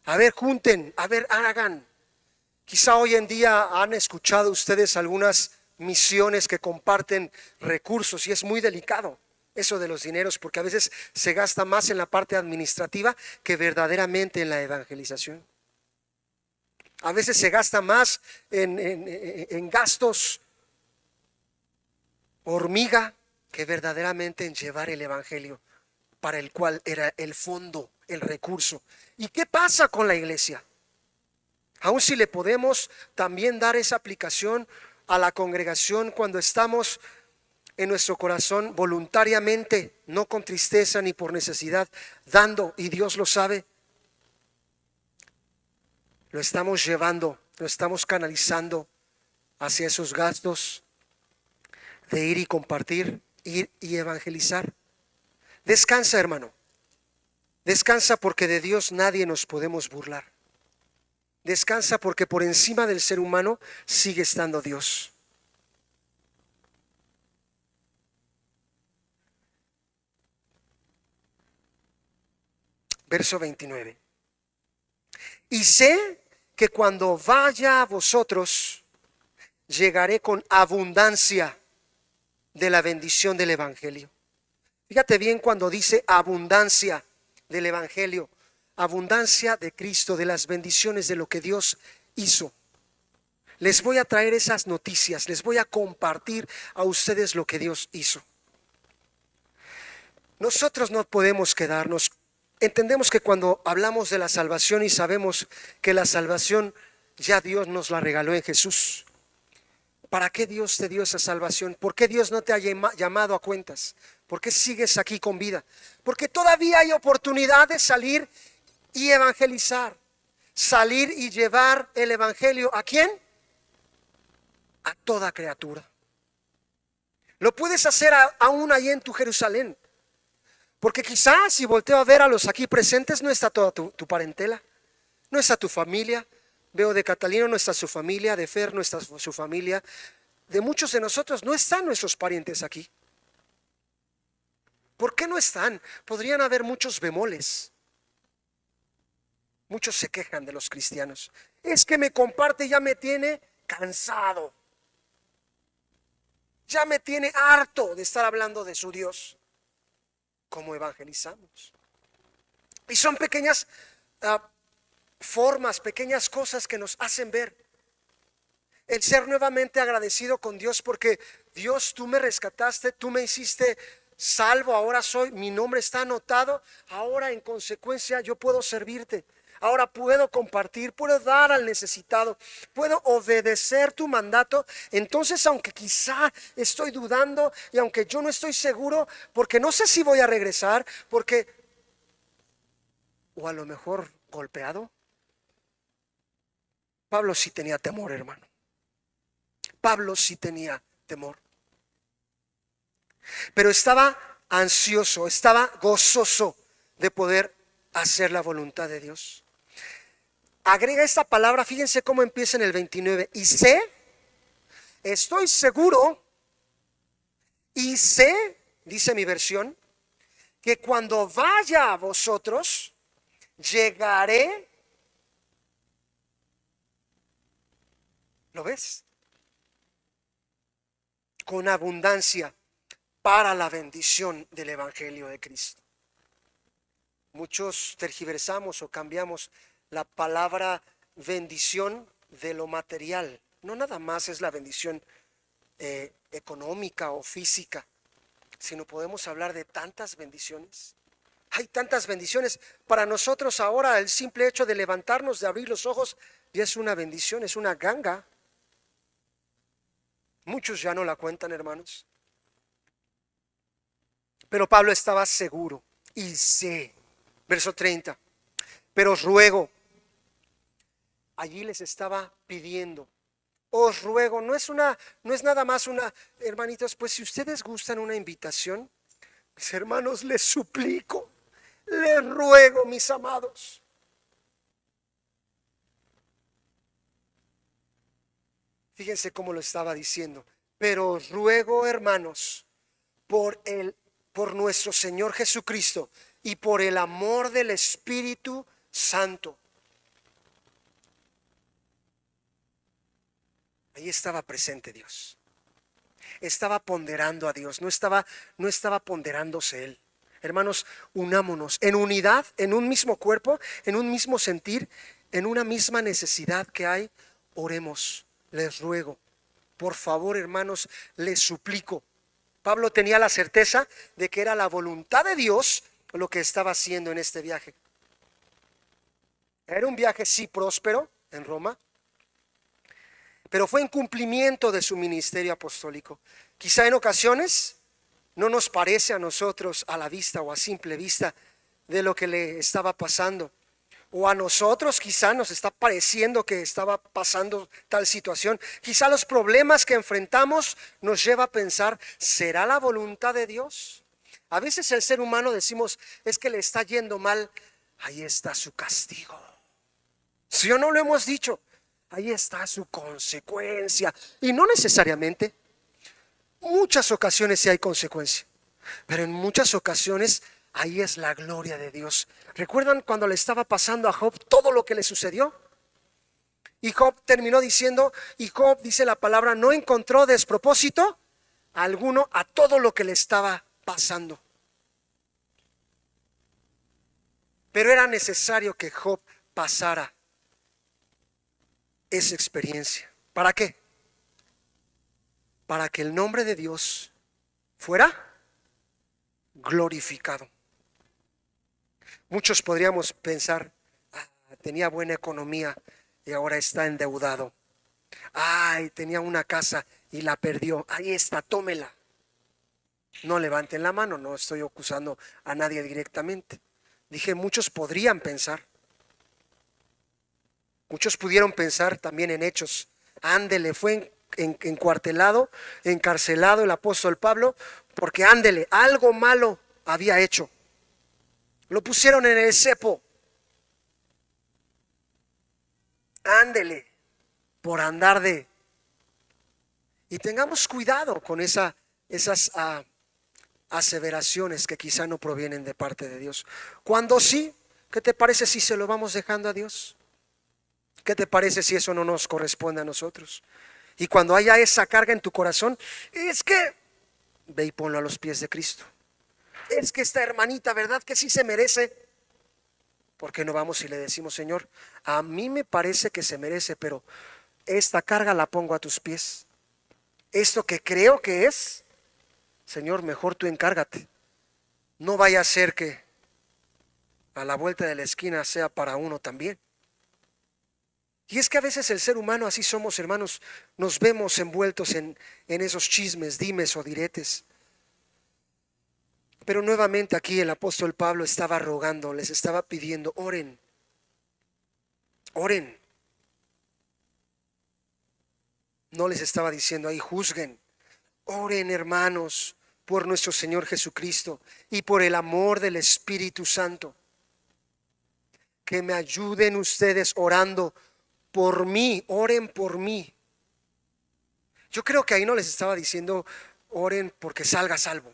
A: A ver, junten, a ver, hagan. Quizá hoy en día han escuchado ustedes algunas misiones que comparten recursos y es muy delicado eso de los dineros, porque a veces se gasta más en la parte administrativa que verdaderamente en la evangelización. A veces se gasta más en gastos hormiga que verdaderamente en llevar el evangelio, para el cual era el fondo el recurso. ¿Y qué pasa con la iglesia? Aun si le podemos también dar esa aplicación a la congregación cuando estamos en nuestro corazón voluntariamente, no con tristeza ni por necesidad, dando, y Dios lo sabe, lo estamos llevando, lo estamos canalizando hacia esos gastos de ir y compartir, ir y evangelizar. Descansa, hermano. Descansa, porque de Dios nadie nos podemos burlar. Descansa, porque por encima del ser humano sigue estando Dios. Verso 29. Y sé que cuando vaya a vosotros, llegaré con abundancia de la bendición del evangelio. Fíjate bien cuando dice abundancia del evangelio, abundancia de Cristo, de las bendiciones, de lo que Dios hizo. Les voy a traer esas noticias, les voy a compartir a ustedes lo que Dios hizo. Nosotros no podemos quedarnos. Entendemos que cuando hablamos de la salvación y sabemos que la salvación ya Dios nos la regaló en Jesús. ¿Para qué Dios te dio esa salvación? ¿Por qué Dios no te ha llamado a cuentas? ¿Por qué sigues aquí con vida? Porque todavía hay oportunidad de salir y evangelizar. Salir y llevar el evangelio ¿a quién? A toda criatura. Lo puedes hacer aún ahí en tu Jerusalén. Porque quizás si volteo a ver a los aquí presentes, no está toda tu parentela, no está tu familia. Veo de Catalino, no está su familia, de Fer no está su familia, de muchos de nosotros no están nuestros parientes aquí. ¿Por qué no están? Podrían haber muchos bemoles. Muchos se quejan de los cristianos. Es que me comparte, ya me tiene cansado. Ya me tiene harto de estar hablando de su Dios. ¿Cómo evangelizamos? Y son pequeñas formas, pequeñas cosas que nos hacen ver el ser nuevamente agradecido con Dios, porque Dios, tú me rescataste, tú me hiciste salvo, ahora mi nombre está anotado, ahora en consecuencia yo puedo servirte, ahora puedo compartir, puedo dar al necesitado, puedo obedecer tu mandato. Entonces, aunque quizá estoy dudando y aunque yo no estoy seguro, porque no sé si voy a regresar, o a lo mejor golpeado. Pablo sí tenía temor, hermano. Pablo sí tenía temor. Pero estaba ansioso, estaba gozoso de poder hacer la voluntad de Dios. Agrega esta palabra, fíjense cómo empieza en el 29. Y sé, estoy seguro, y sé, dice mi versión, que cuando vaya a vosotros, llegaré. ¿Lo ves? Con abundancia para la bendición del evangelio de Cristo. Muchos tergiversamos o cambiamos la palabra bendición de lo material. No nada más es la bendición económica o física, sino podemos hablar de tantas bendiciones. Hay tantas bendiciones. Para nosotros ahora el simple hecho de levantarnos, de abrir los ojos, ya es una bendición, es una ganga. Muchos ya no la cuentan, hermanos. Pero Pablo estaba seguro y sé, verso 30, pero os ruego, allí les estaba pidiendo, os ruego, no es nada más una, hermanitos, pues si ustedes gustan una invitación, mis hermanos, les suplico, les ruego, mis amados. Fíjense cómo lo estaba diciendo, pero os ruego, hermanos, por nuestro Señor Jesucristo y por el amor del Espíritu Santo. Ahí estaba presente Dios. Estaba ponderando a Dios, no estaba ponderándose Él. Hermanos, unámonos en unidad, en un mismo cuerpo, en un mismo sentir, en una misma necesidad que hay. Oremos, les ruego, por favor, hermanos, les suplico. Pablo tenía la certeza de que era la voluntad de Dios lo que estaba haciendo en este viaje. Era un viaje sí próspero en Roma, pero fue en cumplimiento de su ministerio apostólico. Quizá en ocasiones no nos parece a nosotros a la vista o a simple vista de lo que le estaba pasando. O a nosotros quizá nos está pareciendo que estaba pasando tal situación. Quizá los problemas que enfrentamos nos lleva a pensar, ¿será la voluntad de Dios? A veces el ser humano decimos, es que le está yendo mal, ahí está su castigo. Si o no lo hemos dicho, ahí está su consecuencia. Y no necesariamente, muchas ocasiones sí hay consecuencia, pero en muchas ocasiones ahí es la gloria de Dios. ¿Recuerdan cuando le estaba pasando a Job todo lo que le sucedió? Y Job terminó diciendo, y Job, dice la palabra, no encontró despropósito alguno a todo lo que le estaba pasando. Pero era necesario que Job pasara esa experiencia. ¿Para qué? Para que el nombre de Dios fuera glorificado. Muchos podríamos pensar, tenía buena economía y ahora está endeudado. Ay, tenía una casa y la perdió. Ahí está, tómela. No levanten la mano, no estoy acusando a nadie directamente. Dije, muchos podrían pensar. Muchos pudieron pensar también en Hechos. Ándele, fue encuartelado, encarcelado el apóstol Pablo, porque ándele, algo malo había hecho. Lo pusieron en el cepo. Ándele, por andar de... Y tengamos cuidado con esas aseveraciones que quizá no provienen de parte de Dios. Cuando sí, ¿qué te parece si se lo vamos dejando a Dios? ¿Qué te parece si eso no nos corresponde a nosotros? Y cuando haya esa carga en tu corazón, es que ve y ponlo a los pies de Cristo. Es que esta hermanita, ¿verdad que sí se merece? ¿Por qué no vamos y le decimos, Señor, a mí me parece que se merece, pero esta carga la pongo a tus pies? Esto que creo que es, Señor, mejor tú encárgate. No vaya a ser que a la vuelta de la esquina sea para uno también. Y es que a veces el ser humano, así somos, hermanos, nos vemos envueltos en esos chismes, dimes o diretes. Pero nuevamente aquí el apóstol Pablo estaba rogando, les estaba pidiendo, oren, oren. No les estaba diciendo ahí, juzguen. Oren, hermanos, por nuestro Señor Jesucristo y por el amor del Espíritu Santo. Que me ayuden ustedes orando por mí, oren por mí. Yo creo que ahí no les estaba diciendo, oren porque salga salvo,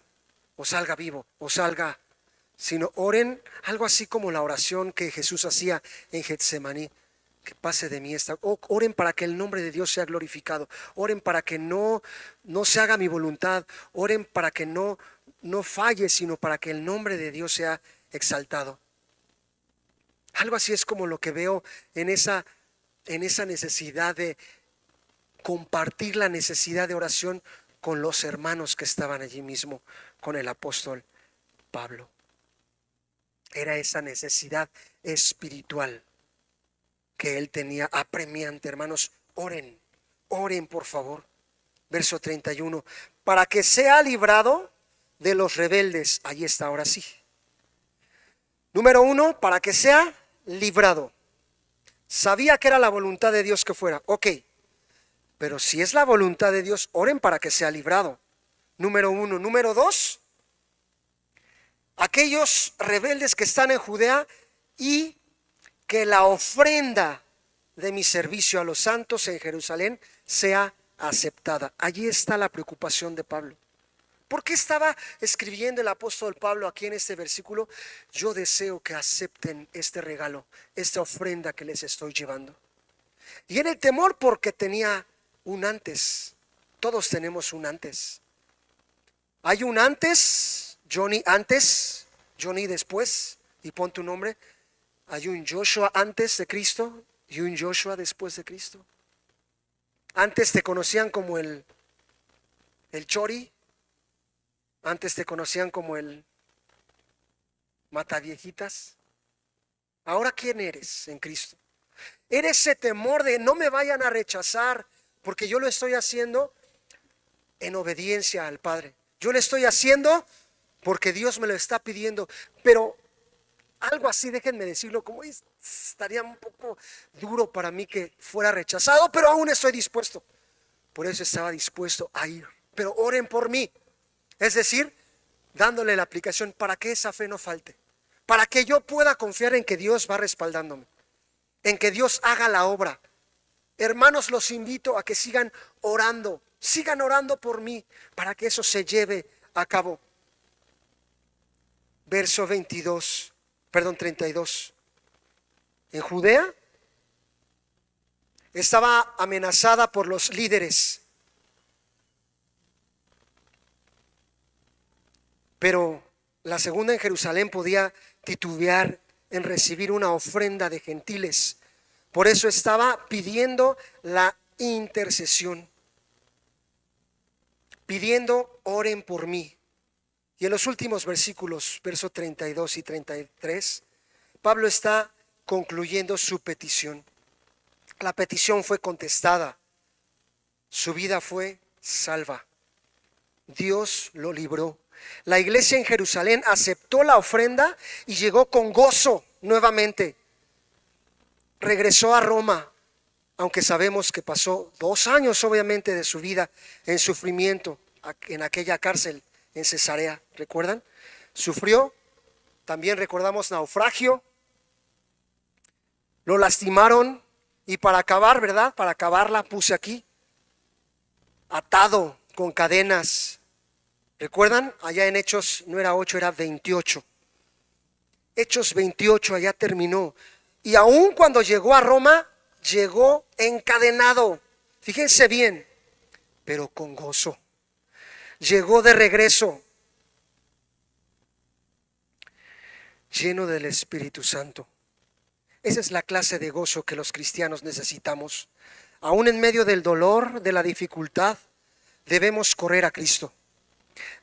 A: o salga vivo, o salga, sino oren algo así como la oración que Jesús hacía en Getsemaní. Que pase de mí esta. Oren para que el nombre de Dios sea glorificado. Oren para que no se haga mi voluntad. Oren para que no falle, sino para que el nombre de Dios sea exaltado. Algo así es como lo que veo en esa necesidad de compartir la necesidad de oración con los hermanos que estaban allí mismo, con el apóstol Pablo. Era esa necesidad espiritual que él tenía apremiante. Hermanos, oren, oren por favor. Verso 31, para que sea librado de los rebeldes. Ahí está, ahora sí. Número 1, para que sea librado. Sabía que era la voluntad de Dios que fuera, ok, pero si es la voluntad de Dios, oren para que sea librado. Número 1. Número 2, aquellos rebeldes que están en Judea, y que la ofrenda de mi servicio a los santos en Jerusalén sea aceptada. Allí está la preocupación de Pablo. ¿Por qué estaba escribiendo el apóstol Pablo aquí en este versículo? Yo deseo que acepten este regalo, esta ofrenda que les estoy llevando. Y en el temor, porque tenía un antes. Todos tenemos un antes. Hay un antes, Johnny antes, Johnny después, y pon tu nombre. Hay un Joshua antes de Cristo y un Joshua después de Cristo. Antes te conocían como el chori. Antes te conocían como el mataviejitas. Ahora, ¿quién eres en Cristo? Eres ese temor de no me vayan a rechazar porque yo lo estoy haciendo en obediencia al Padre. Yo lo estoy haciendo porque Dios me lo está pidiendo. Pero algo así, déjenme decirlo, como estaría un poco duro para mí que fuera rechazado, pero aún estoy dispuesto. Por eso estaba dispuesto a ir. Pero oren por mí. Es decir, dándole la aplicación para que esa fe no falte. Para que yo pueda confiar en que Dios va respaldándome. En que Dios haga la obra. Hermanos, los invito a que sigan orando por mí para que eso se lleve a cabo. Verso 32. En Judea estaba amenazada por los líderes, pero la segunda en Jerusalén podía titubear en recibir una ofrenda de gentiles. Por eso estaba pidiendo la intercesión, pidiendo oren por mí. Y en los últimos versículos, versos 32 y 33, Pablo está concluyendo su petición. La petición fue contestada, su vida fue salva, Dios lo libró. La iglesia en Jerusalén aceptó la ofrenda y llegó con gozo nuevamente. Regresó a Roma, aunque sabemos que pasó 2 años obviamente de su vida en sufrimiento en aquella cárcel en Cesarea. ¿Recuerdan? Sufrió. También recordamos naufragio. Lo lastimaron y para acabar, ¿verdad? Para acabarla puse aquí, atado con cadenas. ¿Recuerdan? Allá en Hechos no era 8, era 28. Hechos 28, allá terminó. Y aún cuando llegó a Roma, llegó encadenado. Fíjense bien, pero con gozo. Llegó de regreso, lleno del Espíritu Santo. Esa es la clase de gozo que los cristianos necesitamos. Aún en medio del dolor, de la dificultad, debemos correr a Cristo.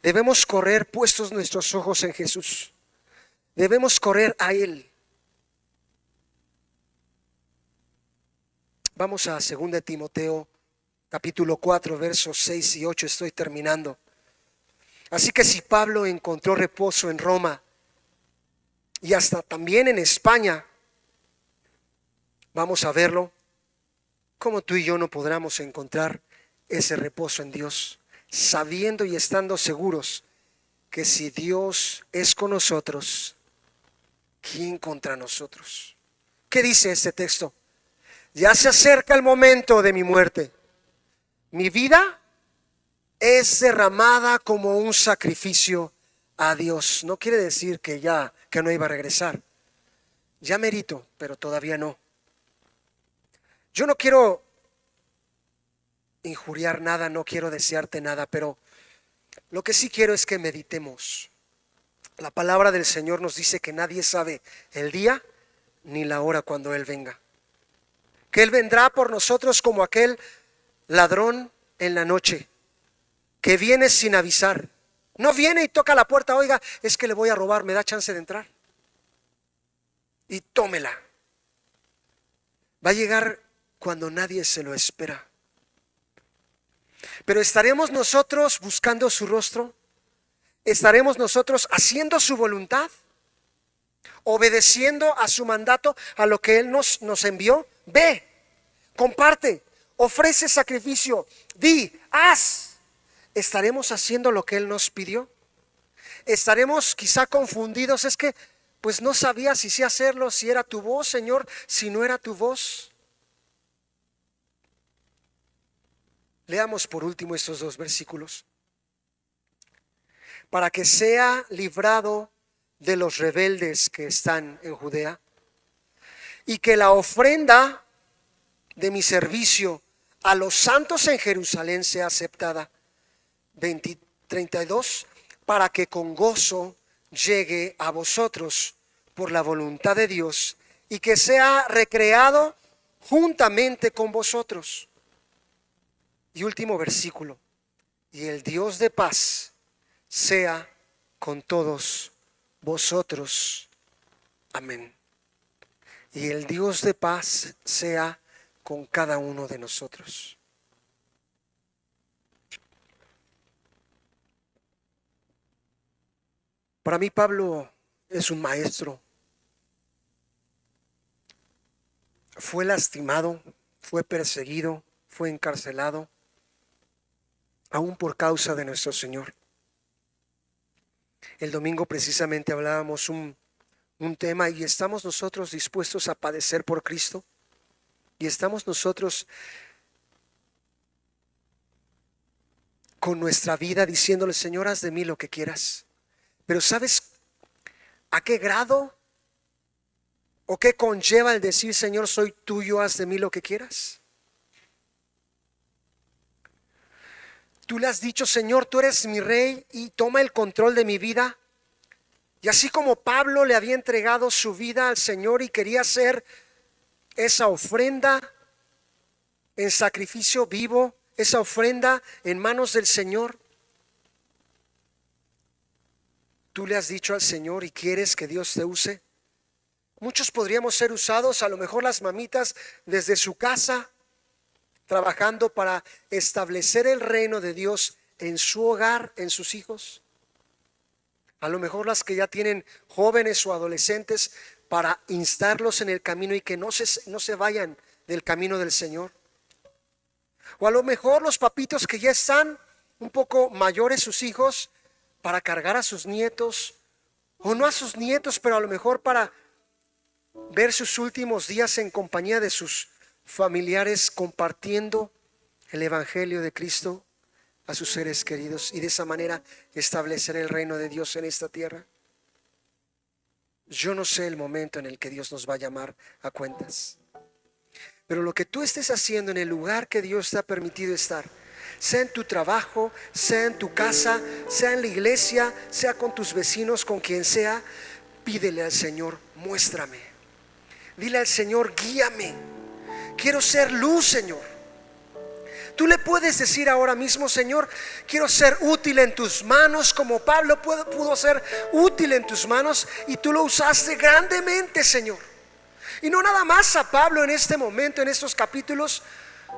A: Debemos correr puestos nuestros ojos en Jesús. Debemos correr a Él. Vamos a 2 Timoteo capítulo 4 versos 6 y 8. Estoy terminando. Así que si Pablo encontró reposo en Roma y hasta también en España, vamos a verlo, cómo tú y yo no podremos encontrar ese reposo en Dios, sabiendo y estando seguros que si Dios es con nosotros, ¿quién contra nosotros? ¿Qué dice este texto? Ya se acerca el momento de mi muerte. Mi vida es derramada como un sacrificio a Dios. No quiere decir que no iba a regresar. Ya merito, pero todavía no. Yo no quiero injuriar nada, no quiero desearte nada, pero lo que sí quiero es que meditemos. La palabra del Señor nos dice que nadie sabe el día ni la hora cuando Él venga. Que Él vendrá por nosotros como aquel ladrón en la noche, que viene sin avisar. No viene y toca la puerta, oiga, es que le voy a robar, ¿me da chance de entrar? Y tómela. Va a llegar cuando nadie se lo espera. Pero ¿estaremos nosotros buscando su rostro? ¿Estaremos nosotros haciendo su voluntad? ¿Obedeciendo a su mandato, a lo que Él nos envió? Ve, comparte, ofrece sacrificio, di, haz. ¿Estaremos haciendo lo que Él nos pidió? ¿Estaremos quizá confundidos? Es que pues no sabía si sí hacerlo, si era tu voz, Señor, si no era tu voz. Leamos por último estos 2 versículos. Para que sea librado de los rebeldes que están en Judea, y que la ofrenda de mi servicio a los santos en Jerusalén sea aceptada. 32, para que con gozo llegue a vosotros por la voluntad de Dios, y que sea recreado juntamente con vosotros. Y último versículo, y el Dios de paz sea con todos vosotros. Amén. y el Dios de paz sea con cada uno de nosotros. Para mí Pablo es un maestro. Fue lastimado, fue perseguido, fue encarcelado, aún por causa de nuestro Señor. El domingo precisamente hablábamos un tema, y estamos nosotros dispuestos a padecer por Cristo, y estamos nosotros con nuestra vida diciéndole: Señor, haz de mí lo que quieras. Pero ¿sabes a qué grado o qué conlleva el decir: Señor, soy tuyo, haz de mí lo que quieras? Tú le has dicho: Señor, tú eres mi rey y toma el control de mi vida. Y así como Pablo le había entregado su vida al Señor y quería hacer esa ofrenda en sacrificio vivo, esa ofrenda en manos del Señor, tú le has dicho al Señor y quieres que Dios te use. Muchos podríamos ser usados, a lo mejor las mamitas desde su casa, trabajando para establecer el reino de Dios en su hogar, en sus hijos. A lo mejor las que ya tienen jóvenes o adolescentes, para instarlos en el camino y que no se vayan del camino del Señor. O a lo mejor los papitos que ya están un poco mayores sus hijos, para cargar a sus nietos, o no a sus nietos, pero a lo mejor para ver sus últimos días en compañía de sus familiares, compartiendo el Evangelio de Cristo a sus seres queridos, y de esa manera establecer el reino de Dios en esta tierra. Yo no sé el momento en el que Dios nos va a llamar a cuentas, pero lo que tú estés haciendo en el lugar que Dios te ha permitido estar, sea en tu trabajo, sea en tu casa, sea en la iglesia, sea con tus vecinos, con quien sea, pídele al Señor: muéstrame. Dile al Señor: guíame. Quiero ser luz, Señor. Tú le puedes decir ahora mismo: Señor, quiero ser útil en tus manos, como Pablo pudo ser útil en tus manos, y tú lo usaste grandemente, Señor. Y no nada más a Pablo en este momento, en estos capítulos,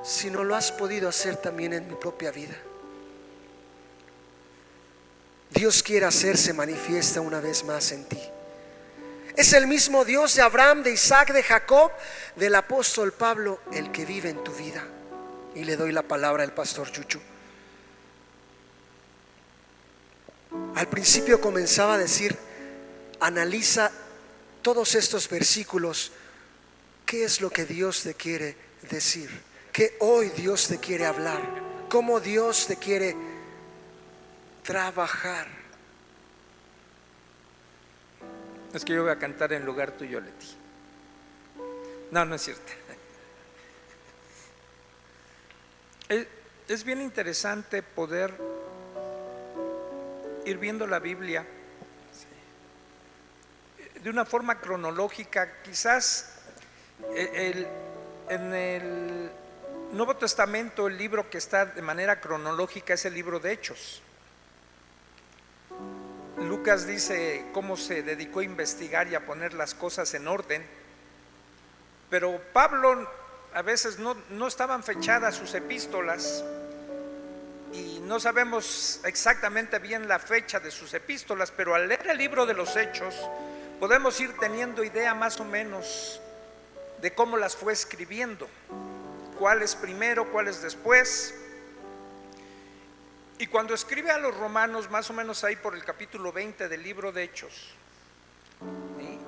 A: sino lo has podido hacer también en mi propia vida. Dios quiere hacerse manifiesta una vez más en ti. Es el mismo Dios de Abraham, de Isaac, de Jacob, del apóstol Pablo, el que vive en tu vida. Y le doy la palabra al pastor Chucho. Al principio comenzaba a decir: analiza todos estos versículos. ¿Qué es lo que Dios te quiere decir? ¿Qué hoy Dios te quiere hablar? ¿Cómo Dios te quiere trabajar?
C: Es que yo voy a cantar en lugar tuyo, Leti. No es cierto. Es bien interesante poder ir viendo la Biblia de una forma cronológica. Quizás en el Nuevo Testamento el libro que está de manera cronológica es el libro de Hechos. Lucas dice cómo se dedicó a investigar y a poner las cosas en orden, pero Pablo a veces no estaban fechadas sus epístolas y no sabemos exactamente bien la fecha de sus epístolas, pero al leer el libro de los Hechos podemos ir teniendo idea más o menos de cómo las fue escribiendo, cuál es primero, cuál es después. Y cuando escribe a los romanos, más o menos ahí por el capítulo 20 del libro de Hechos, ¿sí?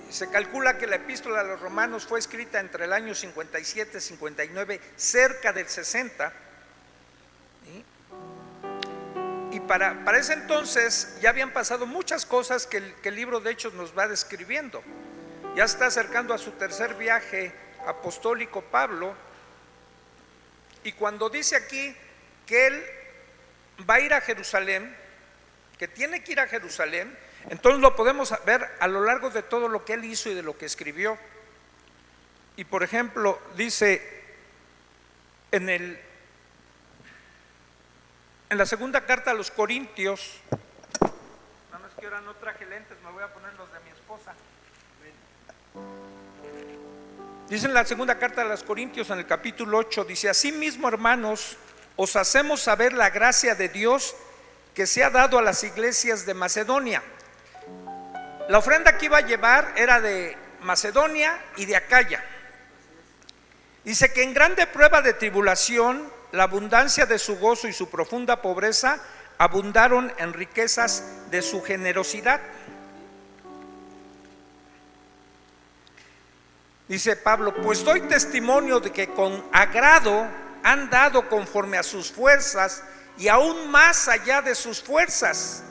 C: Se calcula que la epístola a los romanos fue escrita entre el año 57, 59, cerca del 60, ¿sí? Y para ese entonces ya habían pasado muchas cosas que el libro de Hechos nos va describiendo. Ya está acercando a su tercer viaje apostólico Pablo, y cuando dice aquí que él va a ir a Jerusalén, que tiene que ir a Jerusalén, entonces lo podemos ver a lo largo de todo lo que él hizo y de lo que escribió. Y por ejemplo dice en la segunda carta a los Corintios, nada más que ahora no traje lentes, me voy a poner los de mi esposa. Dice en la segunda carta a los Corintios, en el capítulo 8, dice: asimismo, hermanos, os hacemos saber la gracia de Dios que se ha dado a las iglesias de Macedonia. La ofrenda que iba a llevar era de Macedonia y de Acaya. Dice que en grande prueba de tribulación, la abundancia de su gozo y su profunda pobreza abundaron en riquezas de su generosidad. Dice Pablo: pues doy testimonio de que con agrado han dado conforme a sus fuerzas y aún más allá de sus fuerzas,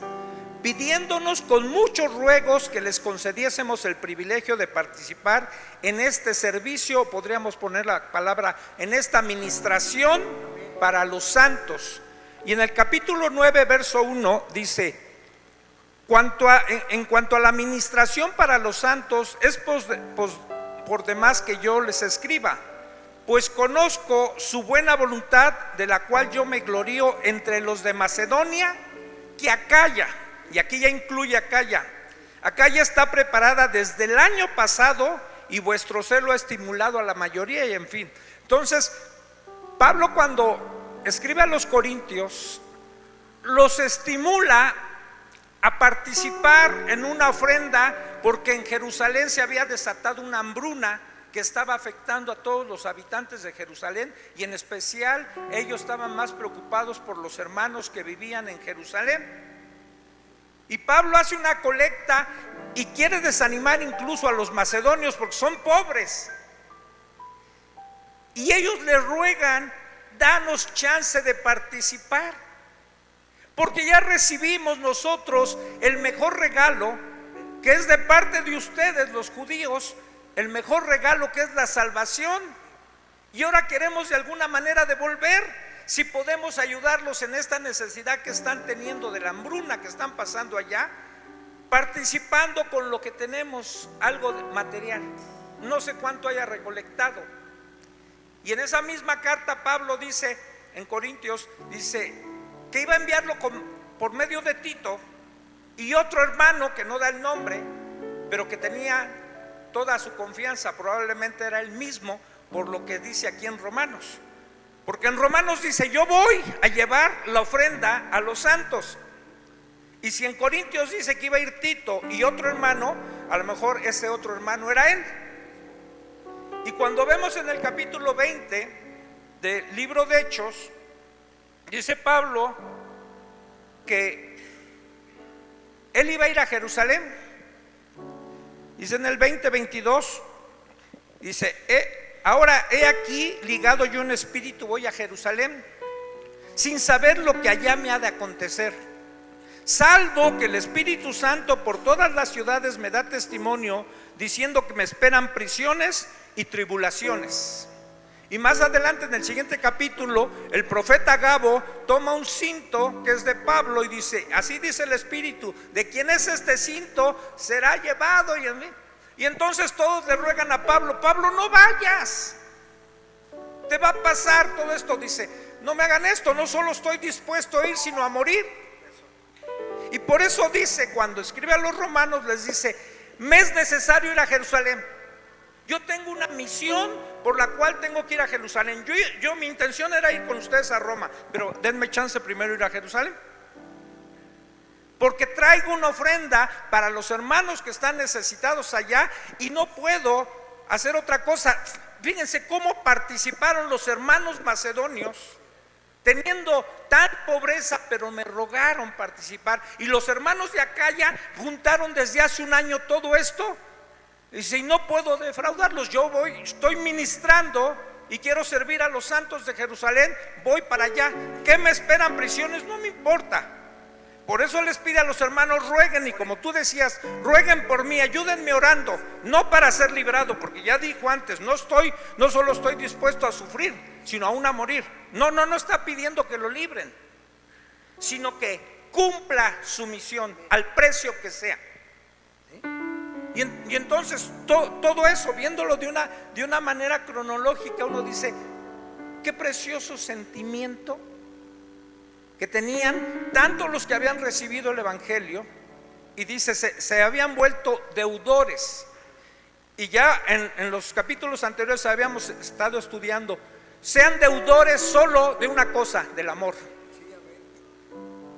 C: pidiéndonos con muchos ruegos que les concediésemos el privilegio de participar en este servicio, podríamos poner la palabra, en esta administración para los santos. Y en el capítulo 9, verso 1 dice: en cuanto a la administración para los santos, es por demás que yo les escriba, pues conozco su buena voluntad, de la cual yo me glorío entre los de Macedonia, que Acaya, y aquí ya incluye Acaya. Acaya está preparada desde el año pasado y vuestro celo ha estimulado a la mayoría, y en fin. Entonces, Pablo, cuando escribe a los Corintios, los estimula a participar en una ofrenda, porque en Jerusalén se había desatado una hambruna que estaba afectando a todos los habitantes de Jerusalén, y en especial ellos estaban más preocupados por los hermanos que vivían en Jerusalén. Y Pablo hace una colecta y quiere desanimar incluso a los macedonios porque son pobres, y ellos le ruegan: danos chance de participar, porque ya recibimos nosotros el mejor regalo, que es de parte de ustedes los judíos, el mejor regalo, que es la salvación, y ahora queremos de alguna manera devolver. Si podemos ayudarlos en esta necesidad que están teniendo de la hambruna que están pasando allá, participando con lo que tenemos, algo material, no sé cuánto haya recolectado. Y en esa misma carta Pablo dice en Corintios, dice que iba a enviarlo por medio de Tito y otro hermano que no da el nombre, pero que tenía toda su confianza, probablemente era el mismo, por lo que dice aquí en Romanos. Porque en Romanos dice: yo voy a llevar la ofrenda a los santos. Y si en Corintios dice que iba a ir Tito y otro hermano, a lo mejor ese otro hermano era él. Y cuando vemos en el capítulo 20 del libro de Hechos, dice Pablo que él iba a ir a Jerusalén. Dice en el 20:22, dice: ahora he aquí, ligado yo en espíritu, voy a Jerusalén, sin saber lo que allá me ha de acontecer, salvo que el Espíritu Santo por todas las ciudades me da testimonio, diciendo que me esperan prisiones y tribulaciones. Y más adelante, en el siguiente capítulo, el profeta Gabo toma un cinto que es de Pablo y dice: así dice el Espíritu, de quien es este cinto será llevado. Y entonces todos le ruegan a Pablo: Pablo, no vayas, te va a pasar todo esto. Dice: no me hagan esto, no solo estoy dispuesto a ir, sino a morir. Y por eso dice, cuando escribe a los romanos, les dice: me es necesario ir a Jerusalén. Yo tengo una misión por la cual tengo que ir a Jerusalén. Yo mi intención era ir con ustedes a Roma, pero denme chance primero ir a Jerusalén, porque traigo una ofrenda para los hermanos que están necesitados allá y no puedo hacer otra cosa. Fíjense cómo participaron los hermanos macedonios, teniendo tal pobreza, pero me rogaron participar. Y los hermanos de Acaya juntaron desde hace un año todo esto. Dice: y no puedo defraudarlos, yo voy, estoy ministrando y quiero servir a los santos de Jerusalén, voy para allá. ¿Qué me esperan? Prisiones, no me importa. Por eso les pide a los hermanos: rueguen, y como tú decías, rueguen por mí, ayúdenme orando, no para ser librado, porque ya dijo antes, no solo estoy dispuesto a sufrir, sino aún a morir. No está pidiendo que lo libren, sino que cumpla su misión al precio que sea. Y entonces todo eso, viéndolo de una manera cronológica, uno dice: qué precioso sentimiento que tenían tanto los que habían recibido el Evangelio, y dice, se habían vuelto deudores. Y ya en los capítulos anteriores habíamos estado estudiando, sean deudores solo de una cosa, del amor.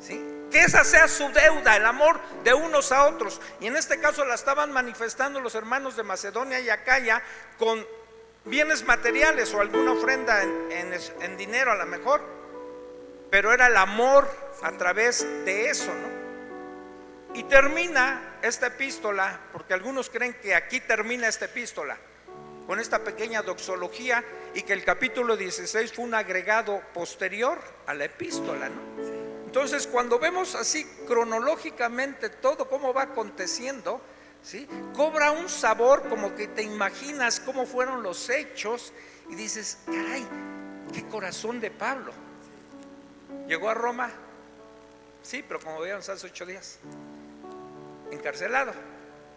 C: ¿Sí? Que esa sea su deuda, el amor de unos a otros. Y en este caso la estaban manifestando los hermanos de Macedonia y Acaya con bienes materiales o alguna ofrenda en dinero a lo mejor, pero era el amor a través de eso, ¿no? Y termina esta epístola, porque algunos creen que aquí termina esta epístola, con esta pequeña doxología, y que el capítulo 16 fue un agregado posterior a la epístola, ¿no? Entonces, cuando vemos así cronológicamente todo cómo va aconteciendo, ¿sí?, cobra un sabor como que te imaginas cómo fueron los hechos y dices, caray, qué corazón de Pablo. Llegó a Roma, sí, pero como veíamos hace 8 días, encarcelado,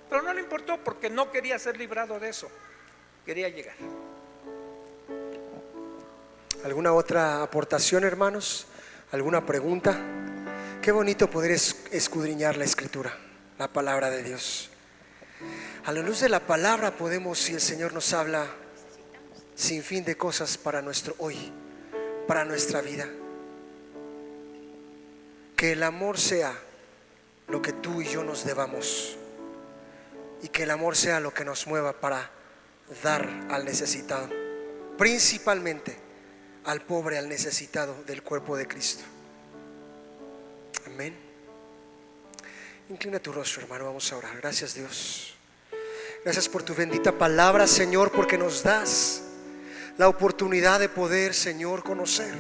C: pero no le importó porque no quería ser librado de eso, quería llegar.
A: ¿Alguna otra aportación, hermanos? ¿Alguna pregunta? Qué bonito poder escudriñar la Escritura, la palabra de Dios. A la luz de la palabra podemos, si el Señor nos habla sin fin de cosas para nuestro hoy, para nuestra vida. Que el amor sea lo que tú y yo nos debamos, y que el amor sea lo que nos mueva para dar al necesitado, principalmente al pobre, al necesitado del cuerpo de Cristo. Amén. Inclina tu rostro, hermano, vamos a orar. Gracias, Dios. Gracias por tu bendita palabra, Señor, porque nos das la oportunidad de poder, Señor, conocer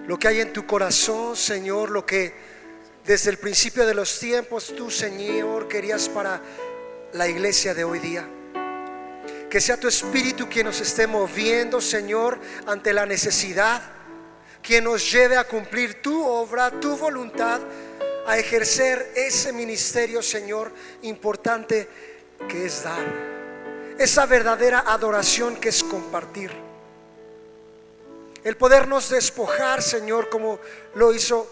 A: lo que hay en tu corazón, Señor, lo que desde el principio de los tiempos tú, Señor, querías para la iglesia de hoy día. Que sea tu Espíritu quien nos esté moviendo, Señor, ante la necesidad, quien nos lleve a cumplir tu obra, tu voluntad, a ejercer ese ministerio, Señor, importante que es dar, esa verdadera adoración que es compartir, el podernos despojar, Señor, como lo hizo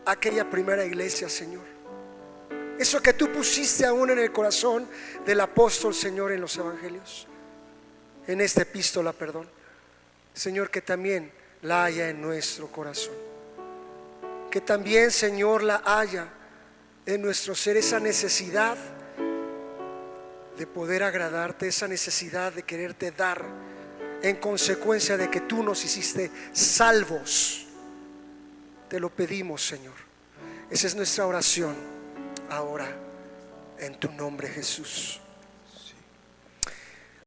A: aquella primera iglesia, Señor. Eso que tú pusiste aún en el corazón del apóstol, Señor, en los evangelios, en esta epístola, perdón, Señor, que también la haya en nuestro corazón, que también, Señor, la haya en nuestro ser, esa necesidad de poder agradarte, esa necesidad de quererte dar en consecuencia de que tú nos hiciste salvos. Te lo pedimos, Señor. Esa es nuestra oración ahora, en tu nombre, Jesús.